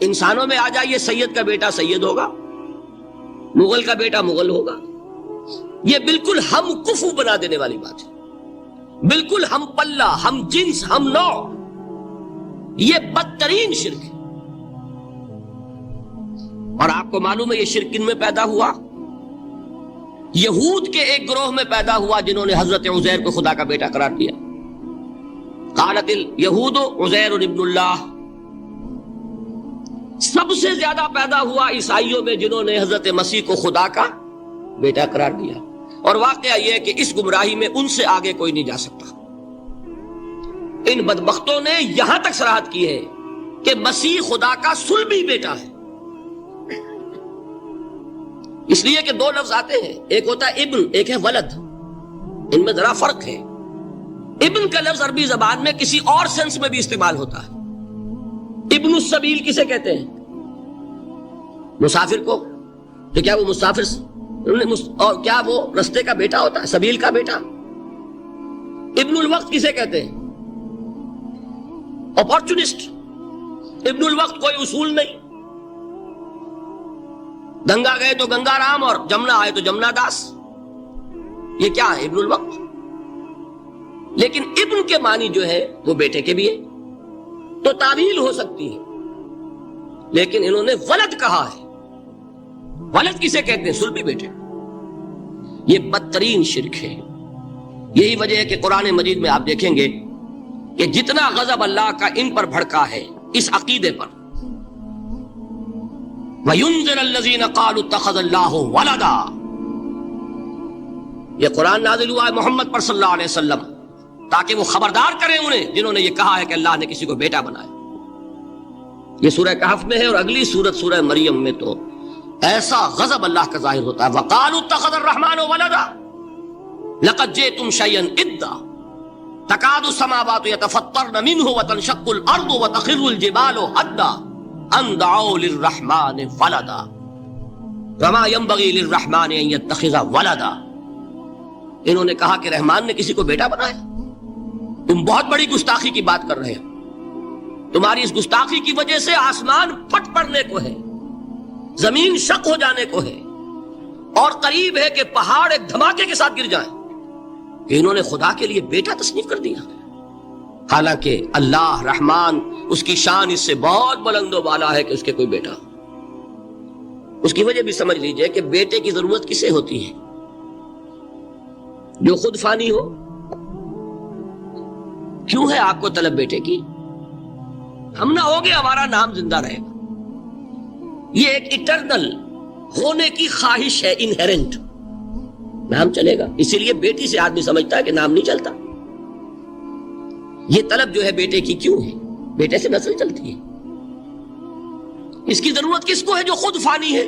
انسانوں میں آ جائیے، سید کا بیٹا سید ہوگا، مغل کا بیٹا مغل ہوگا۔ یہ بالکل ہم کفو بنا دینے والی بات ہے، بالکل ہم پلہ، ہم جنس، ہم نوع، یہ بدترین شرک ہے۔ اور آپ کو معلوم ہے یہ شرک کن میں پیدا ہوا؟ یہود کے ایک گروہ میں پیدا ہوا جنہوں نے حضرت عزیر کو خدا کا بیٹا قرار دیا۔ قالت الیہود عزیر ابن اللہ۔ سب سے زیادہ پیدا ہوا عیسائیوں میں جنہوں نے حضرت مسیح کو خدا کا بیٹا قرار دیا۔ اور واقعہ یہ ہے کہ اس گمراہی میں ان سے آگے کوئی نہیں جا سکتا۔ ان بدبختوں نے یہاں تک صراحت کی ہے کہ مسیح خدا کا صلبی بیٹا ہے، اس لیے کہ 2 لفظ آتے ہیں، ایک ہوتا ہے ابن، ایک ہے ولد، ان میں ذرا فرق ہے۔ ابن کا لفظ عربی زبان میں کسی اور سینس میں بھی استعمال ہوتا ہے۔ ابن السبیل کسے کہتے ہیں؟ مسافر کو۔ تو کیا وہ مسافر اور کیا وہ رستے کا بیٹا ہوتا ہے، سبیل کا بیٹا؟ ابن الوقت کسے کہتے ہیں؟ اپارچونسٹ۔ ابن الوقت کوئی اصول نہیں، گنگا گئے تو گنگا رام اور جمنا آئے تو جمنا داس، یہ کیا ہے؟ ابن الوقت۔ لیکن ابن کے معنی جو ہے وہ بیٹے کے بھی ہے، تو تعویل ہو سکتی ہے، لیکن انہوں نے ولد کہا ہے۔ ولد کسے کہتے ہیں؟ صلبی بیٹے۔ یہ بدترین شرک ہے۔ یہی وجہ ہے کہ قرآن مجید میں آپ دیکھیں گے کہ جتنا غضب اللہ کا ان پر بھڑکا ہے اس عقیدے پر، وَيُنذِرَ الَّذِينَ قَالُوا اتَّخَذَ اللَّهُ وَلَدًا، یہ قرآن نازل ہوا ہے محمد پر صلی اللہ علیہ وسلم تاکہ وہ خبردار کریں انہیں جنہوں نے یہ کہا ہے کہ اللہ نے کسی کو بیٹا بنایا۔ یہ سورہ کہف میں ہے، اور اگلی سورت سورہ مریم میں تو ایسا غضب اللہ کا ظاہر ہوتا ہے۔ وَقَالُوا اتَّخَذَ الرَّحْمَنُ وَلَدًا لَقَدْ جِئْتُمْ شَيْئًا إِدًّا تَكَادُ السَّمَاوَاتُ يَتَفَطَّرْنَ مِنْهُ وَتَنشَقُّ الْأَرْضُ وَتَخِرُّ الْجِبَالُ هَدًّا أَن دَعَوْا لِلرَّحْمَنِ وَلَدًا وَمَا يَنبَغِي لِلرَّحْمَنِ أَن يَتَّخِذَ وَلَدًا۔ انہوں نے کہا کہ رحمان نے کسی کو بیٹا بنایا۔ تم بہت بڑی گستاخی کی بات کر رہے ہو، تمہاری اس گستاخی کی وجہ سے آسمان پھٹ پڑنے کو ہے، زمین شق ہو جانے کو ہے اور قریب ہے کہ پہاڑ ایک دھماکے کے ساتھ گر جائیں کہ انہوں نے خدا کے لیے بیٹا تصنیف کر دیا، حالانکہ اللہ رحمان اس کی شان اس سے بہت بلند و بالا ہے کہ اس کے کوئی بیٹا۔ اس کی وجہ بھی سمجھ لیجئے کہ بیٹے کی ضرورت کسے ہوتی ہے؟ جو خود فانی ہو۔ کیوں ہے آپ کو طلب بیٹے کی؟ ہم نہ ہوگے ہمارا نام زندہ رہے گا، یہ ایک اٹرنل ہونے کی خواہش ہے، انہیرنٹ، نام چلے گا۔ اسی لیے بیٹی سے آدمی سمجھتا ہے کہ نام نہیں چلتا۔ یہ طلب جو ہے بیٹے کی کیوں ہے؟ بیٹے سے نسل چلتی ہے۔ اس کی ضرورت کس کو ہے؟ جو خود فانی ہے۔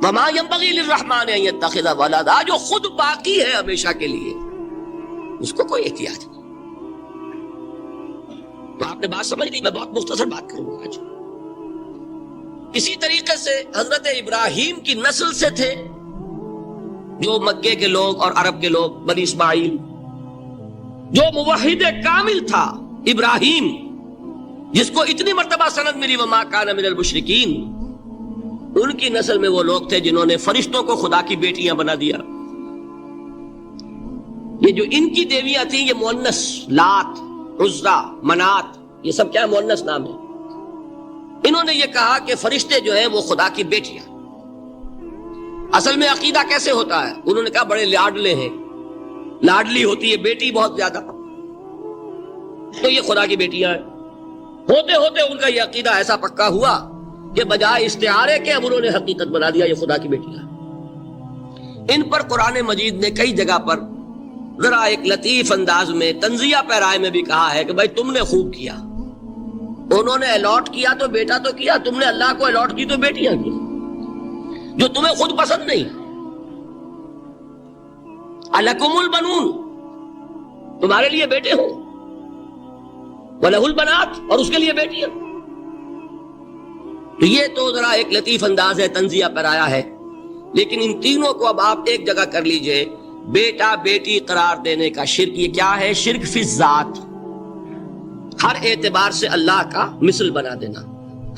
وما ينبغي للرحمن ان يتخذ ولدا، جو خود باقی ہے ہمیشہ کے لیے، اس کو کوئی احتیاج نہیں۔ تو آپ نے بات سمجھ لی، میں بہت مختصر بات کروں گا آج۔ اسی طریقے سے حضرت ابراہیم کی نسل سے تھے جو مکے کے لوگ اور عرب کے لوگ، بنی اسماعیل، جو موحد کامل تھا ابراہیم، جس کو اتنی مرتبہ سند ملی وما کان من المشرکین، ان کی نسل میں وہ لوگ تھے جنہوں نے فرشتوں کو خدا کی بیٹیاں بنا دیا۔ یہ جو ان کی دیویاں تھیں یہ مؤنث، لات، عزا، منات، یہ سب کیا مؤنث نام ہے۔ انہوں نے یہ کہا کہ فرشتے جو ہیں وہ خدا کی بیٹیاں۔ اصل میں عقیدہ کیسے ہوتا ہے؟ انہوں نے کہا بڑے لاڈلے ہیں، لاڈلی ہوتی ہے بیٹی بہت زیادہ، تو یہ خدا کی بیٹیاں ہیں۔ ہوتے ہوتے ان کا یہ عقیدہ ایسا پکا ہوا کہ بجائے استعارے کے اب انہوں نے حقیقت بنا دیا، یہ خدا کی بیٹیاں۔ ان پر قرآن مجید نے کئی جگہ پر ذرا ایک لطیف انداز میں تنزیہ پیرائے میں بھی کہا ہے کہ بھائی تم نے خوب کیا، انہوں نے الاٹ کیا تو بیٹا تو کیا، تم نے اللہ کو الاٹ کی تو بیٹیاں کی، جو تمہیں خود پسند نہیں۔ الکم البنون، تمہارے لیے بیٹے ہو، وَلَهُ الْبَنَاتُ، اور اس کے لیے بیٹیاں۔ تو یہ تو ذرا ایک لطیف انداز ہے، تنزیہ پر آیا ہے، لیکن ان تینوں کو اب آپ ایک جگہ کر لیجئے۔ بیٹا بیٹی قرار دینے کا شرک، یہ کیا ہے؟ شرک فی الذات، ہر اعتبار سے اللہ کا مثل بنا دینا،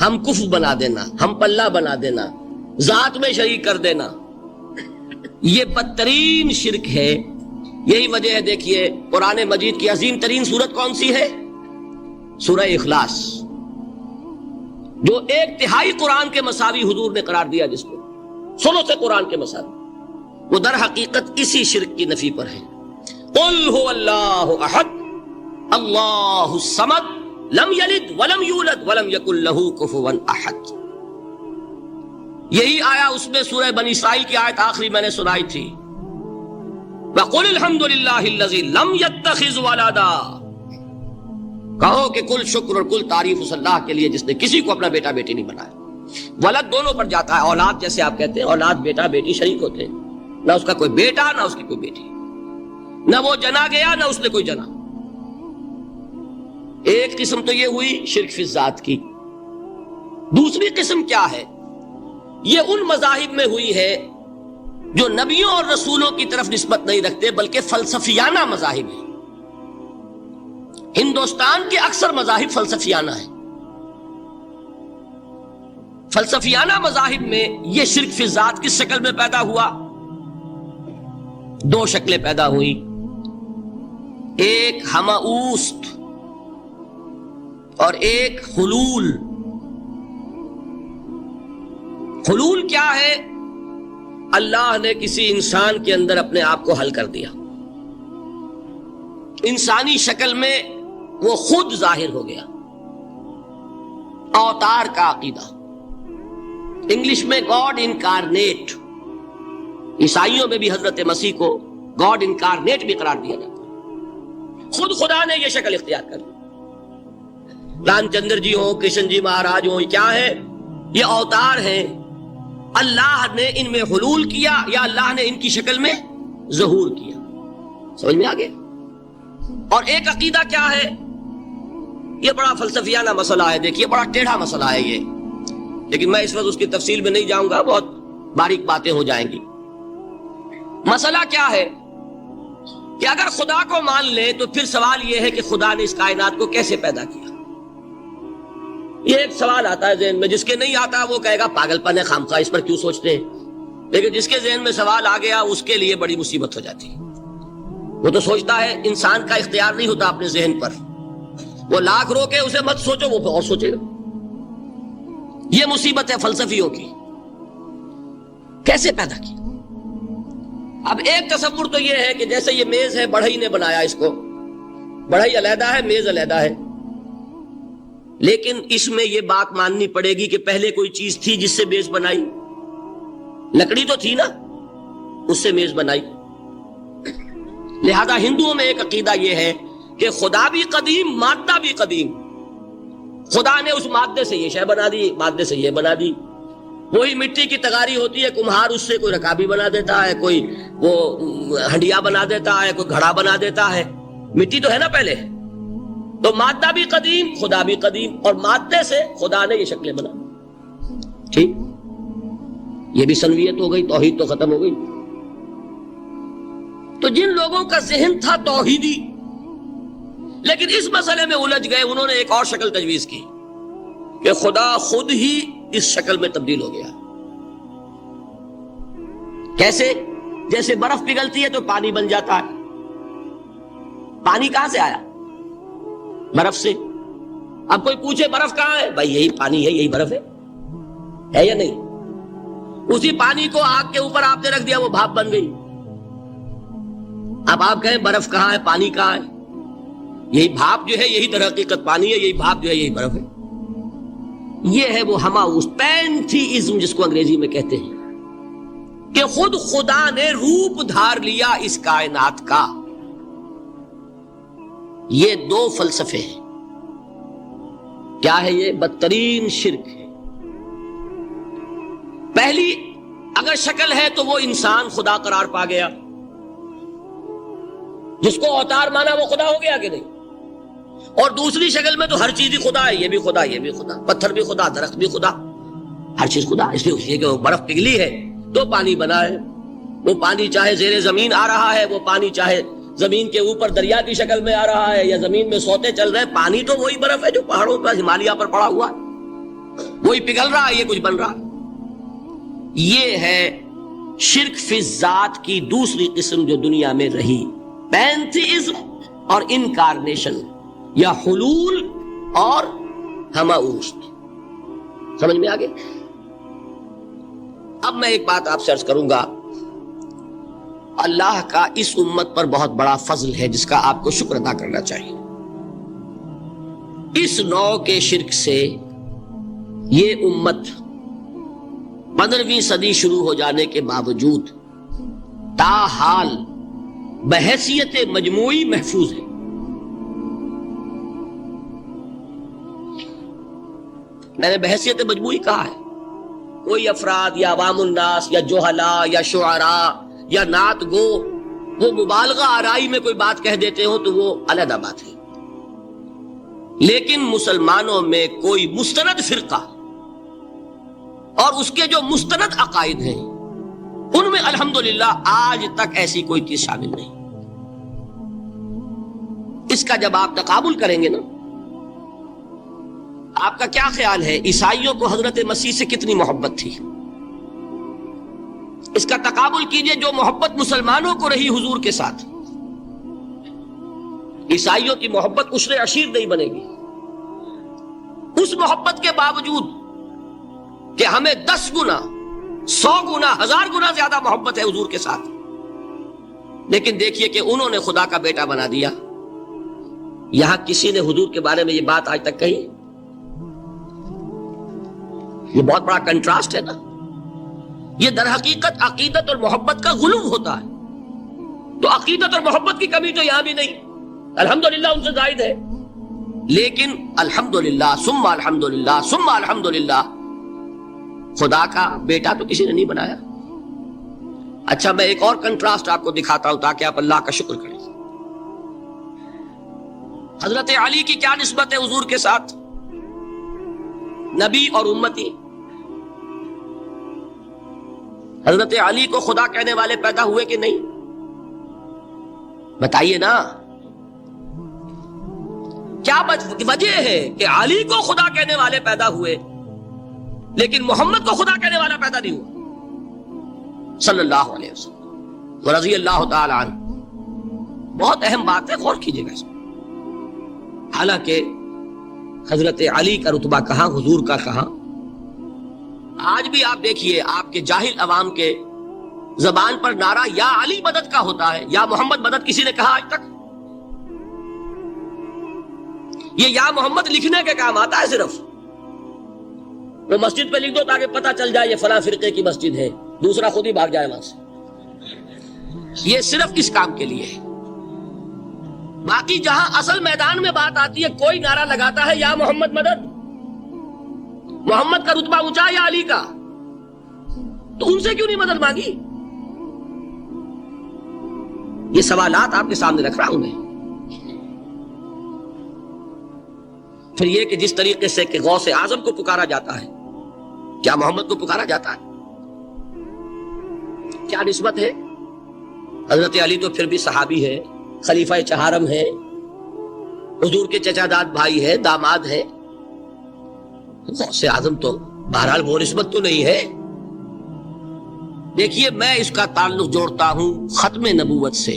ہم کف بنا دینا، ہم پلہ بنا دینا، ذات میں شریک کر دینا، یہ بدترین شرک ہے۔ یہی وجہ ہے، دیکھیے قرآن مجید کی عظیم ترین سورت کون سی ہے؟ سورہ اخلاص، جو ایک تہائی قرآن کے مساوی حضور نے قرار دیا، جس کو سنو سے قرآن کے مساوی، وہ در حقیقت اسی شرک کی نفی پر ہے۔ قل هو اللہ احد اللہ الصمد لم یلد ولم یولد ولم یکن لہ کفوا احد۔ یہی آیا اس میں سورہ بنی اسرائیل کی آیت آخری میں نے سنائی تھی، وَقُلِ الْحَمْدُ لِلَّهِ الَّذِي لَمْ يَتَّخِذْ وَلَدًا، کہو کہ کل شکر اور کل تعریف اس اللہ کے لیے جس نے کسی کو اپنا بیٹا بیٹی نہیں بنایا۔ ولد دونوں پر جاتا ہے، اولاد جیسے آپ کہتے ہیں، اولاد بیٹا بیٹی شریک ہوتے ہیں، نہ اس کا کوئی بیٹا نہ اس کی کوئی بیٹی، نہ وہ جنا گیا نہ اس نے کوئی جنا۔ ایک قسم تو یہ ہوئی شرک فی الذات کی۔ دوسری قسم کیا ہے؟ یہ ان مذاہب میں ہوئی ہے جو نبیوں اور رسولوں کی طرف نسبت نہیں رکھتے بلکہ فلسفیانہ مذاہب ہیں۔ ہندوستان کے اکثر مذاہب فلسفیانہ ہیں۔ فلسفیانہ مذاہب میں یہ شرک فی الذات کس شکل میں پیدا ہوا؟ دو شکلیں پیدا ہوئی، ایک ہماؤست اور ایک حلول۔ حلول کیا ہے؟ اللہ نے کسی انسان کے اندر اپنے آپ کو حل کر دیا، انسانی شکل میں وہ خود ظاہر ہو گیا، اوتار کا عقیدہ، انگلش میں گاڈ انکارنیٹ۔ عیسائیوں میں بھی حضرت مسیح کو گاڈ انکارنیٹ بھی قرار دیا جاتا ہے، خود خدا نے یہ شکل اختیار کر لی۔ رام چندر جی ہوں، کرشن جی مہاراج ہوں، کیا ہے؟ یہ اوتار ہیں، اللہ نے ان میں حلول کیا یا اللہ نے ان کی شکل میں ظہور کیا۔ سمجھ میں آگے؟ اور ایک عقیدہ کیا ہے؟ یہ بڑا فلسفیانہ مسئلہ ہے، دیکھیے بڑا ٹیڑھا مسئلہ ہے یہ، لیکن میں اس وقت اس کی تفصیل میں نہیں جاؤں گا، بہت باریک باتیں ہو جائیں گی۔ مسئلہ کیا ہے کہ اگر خدا کو مان لیں تو پھر سوال یہ ہے کہ خدا نے اس کائنات کو کیسے پیدا کیا؟ یہ ایک سوال آتا ہے ذہن میں، جس کے نہیں آتا وہ کہے گا پاگل پن ہے، خامخواہ اس پر کیوں سوچتے ہیں، لیکن جس کے ذہن میں سوال آ گیا اس کے لیے بڑی مصیبت ہو جاتی ہے۔ وہ تو سوچتا ہے، انسان کا اختیار نہیں ہوتا اپنے ذہن پر، وہ لاکھ روکے اسے مت سوچو، وہ اور سوچے گا۔ یہ مصیبت ہے فلسفیوں کی۔ کیسے پیدا کی؟ اب ایک تصور تو یہ ہے کہ جیسے یہ میز ہے، بڑھئی نے بنایا اس کو، بڑھئی علیحدہ ہے، میز علیحدہ ہے، لیکن اس میں یہ بات ماننی پڑے گی کہ پہلے کوئی چیز تھی جس سے میز بنائی، لکڑی تو تھی نا، اس سے میز بنائی۔ لہذا ہندوؤں میں ایک عقیدہ یہ ہے کہ خدا بھی قدیم، مادہ بھی قدیم۔ خدا نے اس مادے سے یہ شے بنا دی، مادے سے یہ بنا دی۔ وہی مٹی کی تغاری ہوتی ہے، کمہار اس سے کوئی رکابی بنا دیتا ہے، کوئی وہ ہنڈیا بنا دیتا ہے، کوئی گھڑا بنا دیتا ہے۔ مٹی تو ہے نا پہلے، تو مادہ بھی قدیم، خدا بھی قدیم، اور مادے سے خدا نے یہ شکلیں بنا۔ ٹھیک، یہ بھی سنویت ہو گئی، توحید تو ختم ہو گئی۔ تو جن لوگوں کا ذہن تھا توحیدی لیکن اس مسئلے میں الجھ گئے، انہوں نے ایک اور شکل تجویز کی کہ خدا خود ہی اس شکل میں تبدیل ہو گیا۔ کیسے؟ جیسے برف پگھلتی ہے تو پانی بن جاتا ہے۔ پانی کہاں سے آیا؟ برف سے۔ اب کوئی پوچھے برف کہاں ہے؟ بھائی یہی پانی ہے، یہی برف ہے یا نہیں؟ اسی پانی کو آگ کے اوپر آپ نے رکھ دیا، وہ بھاپ بن گئی۔ اب آپ کہیں برف کہاں ہے، پانی کہاں ہے؟ یہی بھاپ جو ہے یہی در حقیقت پانی ہے، یہی بھاپ جو ہے یہی برف ہے۔ یہ ہے وہ ہماؤس پینتھیزم جس کو انگریزی میں کہتے ہیں، کہ خود خدا نے روپ دھار لیا اس کائنات کا۔ یہ دو فلسفے ہیں۔ کیا ہے یہ؟ بدترین شرک ہے۔ پہلی اگر شکل ہے تو وہ انسان خدا قرار پا گیا، جس کو اوتار مانا وہ خدا ہو گیا کہ نہیں؟ اور دوسری شکل میں تو ہر چیز ہی خدا ہے، یہ بھی خدا، یہ بھی خدا، پتھر بھی خدا، درخت بھی خدا، ہر چیز خدا۔ اس لیے کہ وہ برف پگھلی ہے تو پانی بنا ہے۔ وہ پانی چاہے زیر زمین آ رہا ہے، وہ پانی چاہے زمین کے اوپر دریا کی شکل میں آ رہا ہے یا زمین میں سوتے چل رہے ہیں، پانی تو وہی برف ہے جو پہاڑوں پر ہمالیہ پر پڑا ہوا ہے، وہی پگھل رہا ہے، یہ کچھ بن رہا ہے۔ یہ ہے شرک فی الذات کی دوسری قسم جو دنیا میں رہی، پینتھیزم اور انکارنیشن، یا حلول اور ہماؤست۔ سمجھ میں آگے؟ اب میں ایک بات آپ سے عرض کروں گا، اللہ کا اس امت پر بہت بڑا فضل ہے جس کا آپ کو شکر ادا کرنا چاہیے۔ اس نوع کے شرک سے یہ امت 15ویں صدی شروع ہو جانے کے باوجود تاحال بحیثیت مجموعی محفوظ ہے۔ میں نے بحیثیت مجموعی کہا ہے، کوئی افراد یا عوام الناس یا جوہلاء یا شعراء یا نعت گو وہ مبالغہ آرائی میں کوئی بات کہہ دیتے ہو تو وہ علیحدہ بات ہے، لیکن مسلمانوں میں کوئی مستند فرقہ اور اس کے جو مستند عقائد ہیں ان میں الحمدللہ آج تک ایسی کوئی چیز شامل نہیں۔ اس کا جب آپ تقابل کریں گے نا، آپ کا کیا خیال ہے عیسائیوں کو حضرت مسیح سے کتنی محبت تھی؟ اس کا تقابل کیجئے جو محبت مسلمانوں کو رہی حضور کے ساتھ۔ عیسائیوں کی محبت عشر عشیر نہیں بنے گی، اس محبت کے باوجود کہ ہمیں 10 گنا 100 گنا 1000 گنا زیادہ محبت ہے حضور کے ساتھ، لیکن دیکھیے کہ انہوں نے خدا کا بیٹا بنا دیا۔ یہاں کسی نے حضور کے بارے میں یہ بات آج تک کہی؟ یہ بہت بڑا کنٹراسٹ ہے نا۔ یہ در حقیقت عقیدت اور محبت کا غلو ہوتا ہے، تو عقیدت اور محبت کی کمی تو یہاں بھی نہیں، الحمدللہ ان سے زائد ہے، لیکن الحمدللہ ثم الحمدللہ ثم الحمدللہ خدا کا بیٹا تو کسی نے نہیں بنایا۔ اچھا میں ایک اور کنٹراسٹ آپ کو دکھاتا ہوں تاکہ آپ اللہ کا شکر کریں۔ حضرت علی کی کیا نسبت ہے حضور کے ساتھ؟ نبی اور امتی۔ حضرت علی کو خدا کہنے والے پیدا ہوئے کہ نہیں؟ بتائیے نا۔ کیا وجہ ہے کہ علی کو خدا کہنے والے پیدا ہوئے لیکن محمد کو خدا کہنے والا پیدا نہیں ہوا صلی اللہ علیہ وسلم رضی اللہ تعالی عنہ؟ بہت اہم بات ہے، غور کیجیے گا اس میں۔ حالانکہ حضرت علی کا رتبہ کہاں، حضور کا کہاں؟ آج بھی آپ دیکھیے آپ کے جاہل عوام کے زبان پر نعرہ یا علی مدد کا ہوتا ہے، یا محمد مدد کسی نے کہا آج تک؟ یہ یا محمد لکھنے کے کام آتا ہے صرف، وہ مسجد پہ لکھ دو تاکہ پتہ چل جائے یہ فلاں فرقے کی مسجد ہے، دوسرا خود ہی بھاگ جائے وہاں سے۔ یہ صرف اس کام کے لیے ہے۔ باقی جہاں اصل میدان میں بات آتی ہے کوئی نعرہ لگاتا ہے یا محمد مدد، محمد کا رتبہ اونچا یا علی کا، تو ان سے کیوں نہیں مدد مانگی؟ یہ سوالات آپ کے سامنے رکھ رہا ہوں میں۔ پھر یہ کہ جس طریقے سے کہ غوث اعظم کو پکارا جاتا ہے، کیا محمد کو پکارا جاتا ہے؟ کیا نسبت ہے؟ حضرت علی تو پھر بھی صحابی ہے، خلیفہ چہارم ہے، حضور کے چچا داد بھائی ہے، داماد ہے۔ غوث اعظم تو بہرحال وہ نسبت تو نہیں ہے۔ دیکھیے میں اس کا تعلق جوڑتا ہوں ختم نبوت سے۔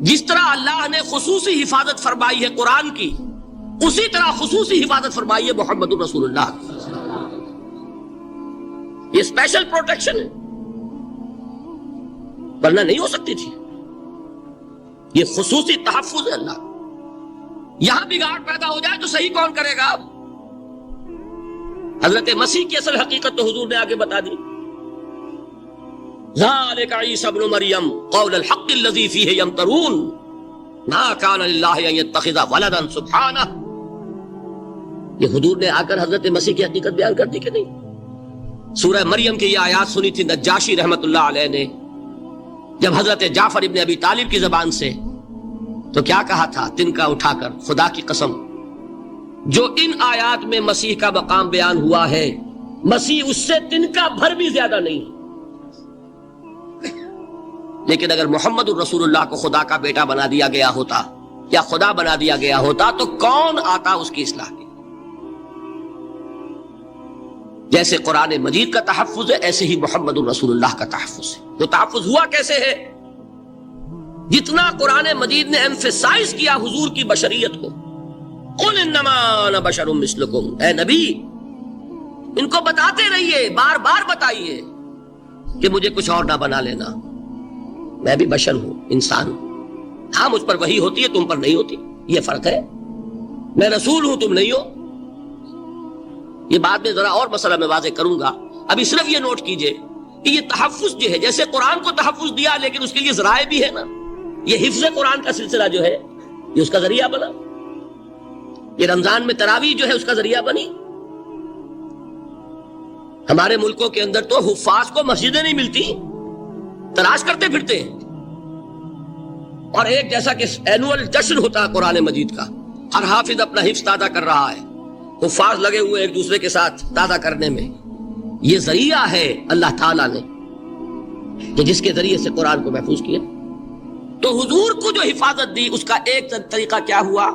جس طرح اللہ نے خصوصی حفاظت فرمائی ہے قرآن کی، اسی طرح خصوصی حفاظت فرمائی ہے محمد الرسول اللہ۔ یہ اسپیشل پروٹیکشن ہے، ورنہ نہیں ہو سکتی تھی۔ یہ خصوصی تحفظ ہے اللہ۔ یہاں بگاڑ پیدا ہو جائے تو صحیح کون کرے گا؟ اب حضرت مسیح کی اصل حقیقت تو حضور نے آگے بتا دی۔ ذالک عیسی ابن مریم قول الحق الذی فیہ یمترون ما کان للہ ان یتخذ ولدا سبحانہ۔ یہ حضور نے آ کر حضرت مسیح کی حقیقت بیان کر دی کہ نہیں؟ سورہ مریم کی یہ آیات سنی تھی نجاشی رحمت اللہ علیہ نے جب حضرت جعفر ابن ابی طالب کی زبان سے، تو کیا کہا تھا تنکا اٹھا کر؟ خدا کی قسم جو ان آیات میں مسیح کا مقام بیان ہوا ہے، مسیح اس سے تنکا بھر بھی زیادہ نہیں۔ لیکن اگر محمد الرسول اللہ کو خدا کا بیٹا بنا دیا گیا ہوتا یا خدا بنا دیا گیا ہوتا تو کون آتا اس کی اصلاح کے؟ جیسے قرآن مجید کا تحفظ ہے ایسے ہی محمد الرسول اللہ کا تحفظ ہے۔ وہ تحفظ ہوا کیسے ہے؟ جتنا قرآن مجید نے ایمفیسائز کیا حضور کی بشریت کو، قل انما انا بشر مثلکم، اے نبی ان کو بتاتے رہیے، بار بار بتائیے کہ مجھے کچھ اور نہ بنا لینا، میں بھی بشر ہوں، انسان ہوں۔ ہاں مجھ پر وحی ہوتی ہے، تم پر نہیں ہوتی، یہ فرق ہے۔ میں رسول ہوں، تم نہیں ہو۔ یہ بعد میں ذرا اور مسئلہ میں واضح کروں گا، ابھی صرف یہ نوٹ کیجئے کہ یہ تحفظ جو ہے، جیسے قرآن کو تحفظ دیا لیکن اس کے لیے ذرائع بھی ہے نا۔ یہ حفظ قرآن کا سلسلہ جو ہے یہ اس کا ذریعہ بنا، یہ رمضان میں تراویح جو ہے اس کا ذریعہ بنی۔ ہمارے ملکوں کے اندر تو حفاظ کو مسجدیں نہیں ملتی، تلاش کرتے پھرتے ہیں، اور ایک جیسا کہ اینول جشن ہوتا ہے قرآن مجید کا، ہر حافظ اپنا حفظ تازہ کر رہا ہے، حفاظ لگے ہوئے ایک دوسرے کے ساتھ تازہ کرنے میں۔ یہ ذریعہ ہے اللہ تعالیٰ نے کہ جس کے ذریعے سے قرآن کو محفوظ کیا۔ تو حضور کو جو حفاظت دی اس کا ایک طریقہ کیا ہوا؟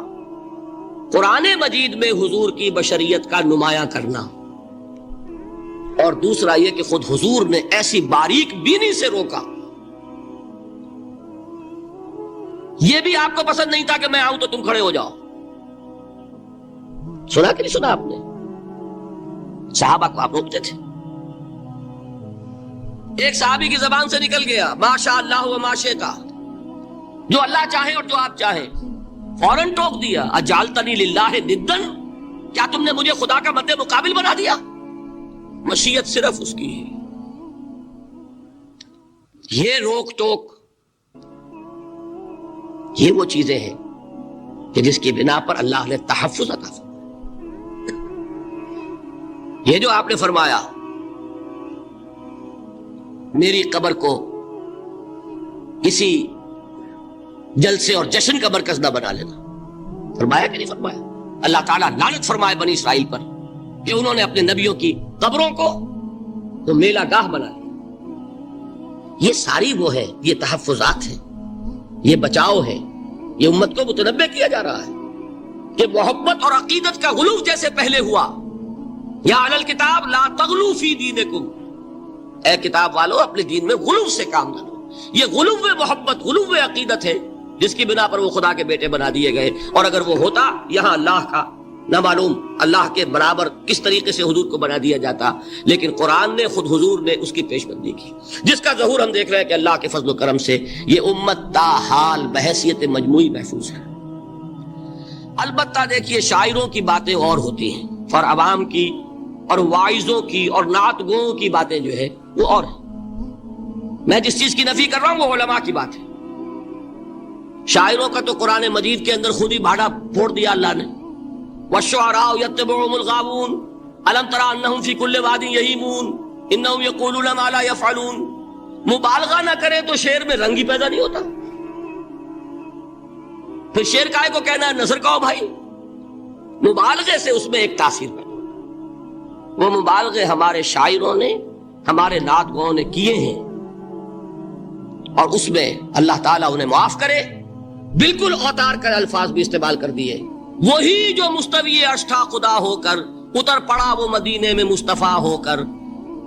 قرآن مجید میں حضور کی بشریت کا نمایاں کرنا، اور دوسرا یہ کہ خود حضور نے ایسی باریک بینی سے روکا۔ یہ بھی آپ کو پسند نہیں تھا کہ میں آؤں تو تم کھڑے ہو جاؤ۔ سنا کہ نہیں سنا آپ نے؟ صحابہ کو آپ روکتے تھے۔ ایک صحابی کی زبان سے نکل گیا ما شاء اللہ و ما شئت، جو اللہ چاہے اور جو آپ چاہیں، فوراً ٹوک دیا اجعلتنی للہ ندن، کیا تم نے مجھے خدا کا مد مقابل بنا دیا؟ مشیت صرف اس کی ہے۔ یہ روک ٹوک، یہ وہ چیزیں ہیں کہ جس کی بنا پر اللہ نے تحفظ عطا فرمایا۔ یہ جو آپ نے فرمایا میری قبر کو کسی جلسے اور جشن کا مرکز نہ بنا لینا، فرمایا کہ نہیں فرمایا؟ اللہ تعالیٰ لعنت فرمائے بنی اسرائیل پر کہ انہوں نے اپنے نبیوں کی قبروں کو تو میلہ گاہ بنا لیا۔ یہ ساری وہ ہے، یہ تحفظات ہیں، یہ بچاؤ ہے، یہ امت کو متنبع کیا جا رہا ہے۔ کہ محبت اور عقیدت کا غلو جیسے پہلے ہوا، یا اہل کتاب لا تغلو فی دینکم، اے کتاب والو اپنے دین میں غلو سے کام نہ لو. یہ غلو محبت، غلو عقیدت ہے جس کی بنا پر وہ خدا کے بیٹے بنا دیے گئے. اور اگر وہ ہوتا یہاں اللہ کا نہ معلوم اللہ کے برابر کس طریقے سے حضور کو بنا دیا جاتا، لیکن قرآن نے خود حضور نے اس کی پیش بندی کی، جس کا ظہور ہم دیکھ رہے ہیں کہ اللہ کے فضل و کرم سے یہ امت تاحال بحیثیت مجموعی محفوظ ہے. البتہ دیکھیے شاعروں کی باتیں اور ہوتی ہیں اور عوام کی اور واعظوں کی اور نعت گوؤں کی باتیں جو ہے وہ اور ہیں. میں جس چیز کی نفی کر رہا ہوں وہ علماء کی بات ہے. شاعروں کا تو قرآن مجید کے اندر خود ہی بھاڑا پھوڑ دیا اللہ نے. وَالشُّعَرَاءُ يَتَّبِعُهُمُ الْغَاوُونَ أَلَمْ تَرَ أَنَّهُمْ فِي كُلِّ وَادٍ يَهِيمُونَ إِنَّهُمْ يَقُولُونَ مَا لَا يَفْعَلُونَ. مبالغہ نہ کرے تو شعر میں رنگ ہی پیدا نہیں ہوتا. پھر شعر کائے کو کہنا ہے نظر کہو بھائی. مبالغے سے اس میں ایک تاثیر پیدا. وہ مبالغے ہمارے شاعروں نے ہمارے نعت گوؤں نے کیے ہیں، اور اس میں اللہ تعالیٰ انہیں معاف کرے بالکل اوتار کر الفاظ بھی استعمال کر دیے. وہی جو مستوی عرش تھا خدا ہو کر اتر پڑا وہ مدینے میں مصطفیٰ ہو کر.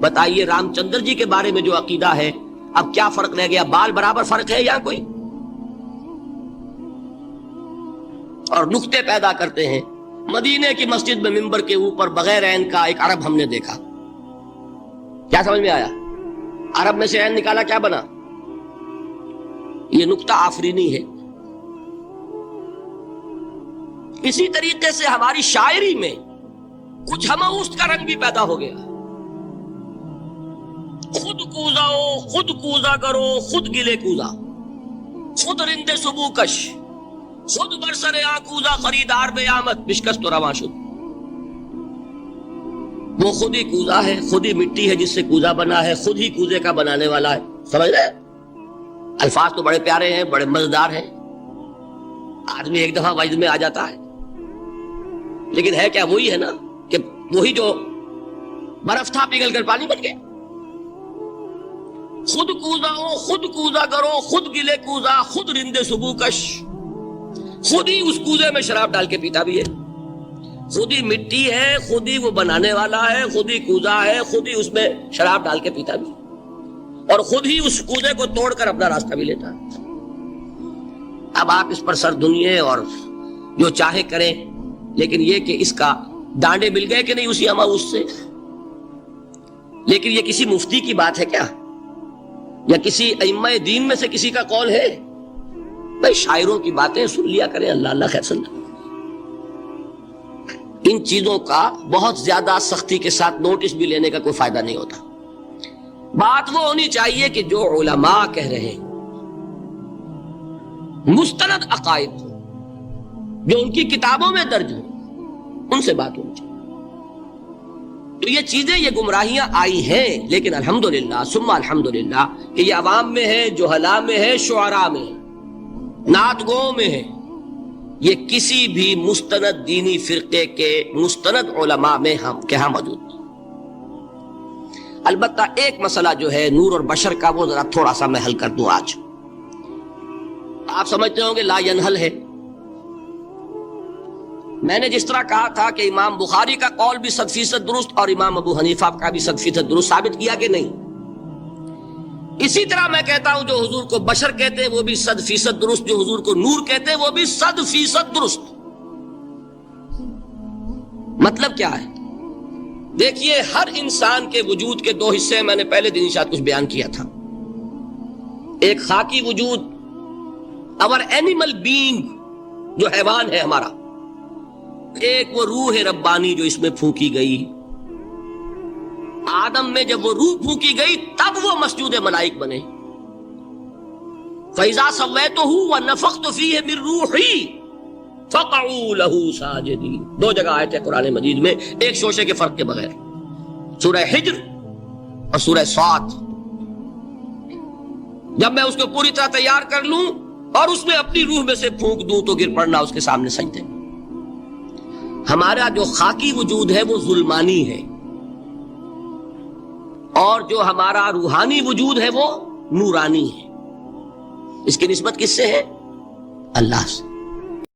بتائیے رام چندر جی کے بارے میں جو عقیدہ ہے، اب کیا فرق رہ گیا؟ بال برابر فرق ہے یا کوئی؟ اور نکتے پیدا کرتے ہیں. مدینے کی مسجد میں ممبر کے اوپر بغیر عین کا ایک عرب ہم نے دیکھا. کیا سمجھ میں آیا؟ عرب میں سے عین نکالا کیا بنا؟ یہ نکتہ آفرینی ہے. اسی طریقے سے ہماری شاعری میں کچھ ہماؤست کا رنگ بھی پیدا ہو گیا. خود کوزا ہو، خود کوزا کرو، خود گلے کوزا، خود رندے صبح کش، خود برسر آکوزا خریدار بے آمد بشکست و رواں شد. وہ خود ہی کوزا ہے، خود ہی مٹی ہے جس سے کوزا بنا ہے، خود ہی کوزے کا بنانے والا ہے. سمجھ رہے؟ الفاظ تو بڑے پیارے ہیں، بڑے مزیدار ہیں، آدمی ایک دفعہ وجد میں آ جاتا ہے. لیکن ہے کیا وہی ہے نا کہ وہی جو برف تھا پگھل کر پانی بن گیا. خود کوزا ہو، خود کوزا کرو، خود گلے کوزا، خود رندے صبح کش. خود ہی اس کوزے میں شراب ڈال کے پیتا بھی ہے، خود ہی مٹی ہے، خود ہی وہ بنانے والا ہے، خود ہی کوزا ہے، خود ہی اس میں شراب ڈال کے پیتا بھی، اور خود ہی اس کوزے کو توڑ کر اپنا راستہ بھی لیتا ہے. اب آپ اس پر سر دنیے اور جو چاہے کریں، لیکن یہ کہ اس کا ڈانڈے مل گئے کہ نہیں اسی ہماؤس سے. لیکن یہ کسی مفتی کی بات ہے کیا، یا کسی ائمہ دین میں سے کسی کا قول ہے؟ بھائی شاعروں کی باتیں سن لیا کریں. اللہ اللہ خیر سن. ان چیزوں کا بہت زیادہ سختی کے ساتھ نوٹس بھی لینے کا کوئی فائدہ نہیں ہوتا. بات وہ ہونی چاہیے کہ جو علماء کہہ رہے ہیں مستند عقائد جو ان کی کتابوں میں درج ہیں ان سے بات ہونی چاہیے. تو یہ چیزیں، یہ گمراہیاں آئی ہیں، لیکن الحمدللہ ثم الحمدللہ کہ یہ عوام میں ہے، جہلاء میں ہے، شعراء میں ہے، نعت گو میں ہے. یہ کسی بھی مستند دینی فرقے کے مستند علماء میں ہم کے ہاں موجود نہیں. البتہ ایک مسئلہ جو ہے نور اور بشر کا، وہ ذرا تھوڑا سا میں حل کر دوں. آج آپ سمجھتے ہوں گے لا ینحل ہے. میں نے جس طرح کہا تھا کہ امام بخاری کا قول بھی 100% درست اور امام ابو حنیفہ کا بھی 100% درست ثابت کیا کہ نہیں، اسی طرح میں کہتا ہوں جو حضور کو بشر کہتے ہیں وہ بھی 100% درست، جو حضور کو نور کہتے ہیں وہ بھی 100% درست. مطلب کیا ہے؟ دیکھیے ہر انسان کے وجود کے دو حصے میں نے پہلے دن شاید کچھ بیان کیا تھا. ایک خاکی وجود، اور اینیمل بینگ جو حیوان ہے ہمارا، ایک وہ روح ربانی جو اس میں پھونکی گئی. آدم میں جب وہ روح پھونکی گئی تب وہ مسجود ملائک بنے. فَإِذَا سَوَّيْتُهُ وَنَفَخْتُ فِيهِ مِن رُوحِي فَقَعُوا لَهُ سَاجِدِينَ. دو جگہ آیت ہے قرآن مجید میں ایک شوشے کے فرق کے بغیر، سورہ حجر اور سورہ صاد. جب میں اس کو پوری طرح تیار کر لوں اور اس میں اپنی روح میں سے پھونک دوں تو گر پڑنا اس کے سامنے سجدے. ہمارا جو خاکی وجود ہے وہ ظلمانی ہے، اور جو ہمارا روحانی وجود ہے وہ نورانی ہے. اس کی نسبت کس سے ہے؟ اللہ سے.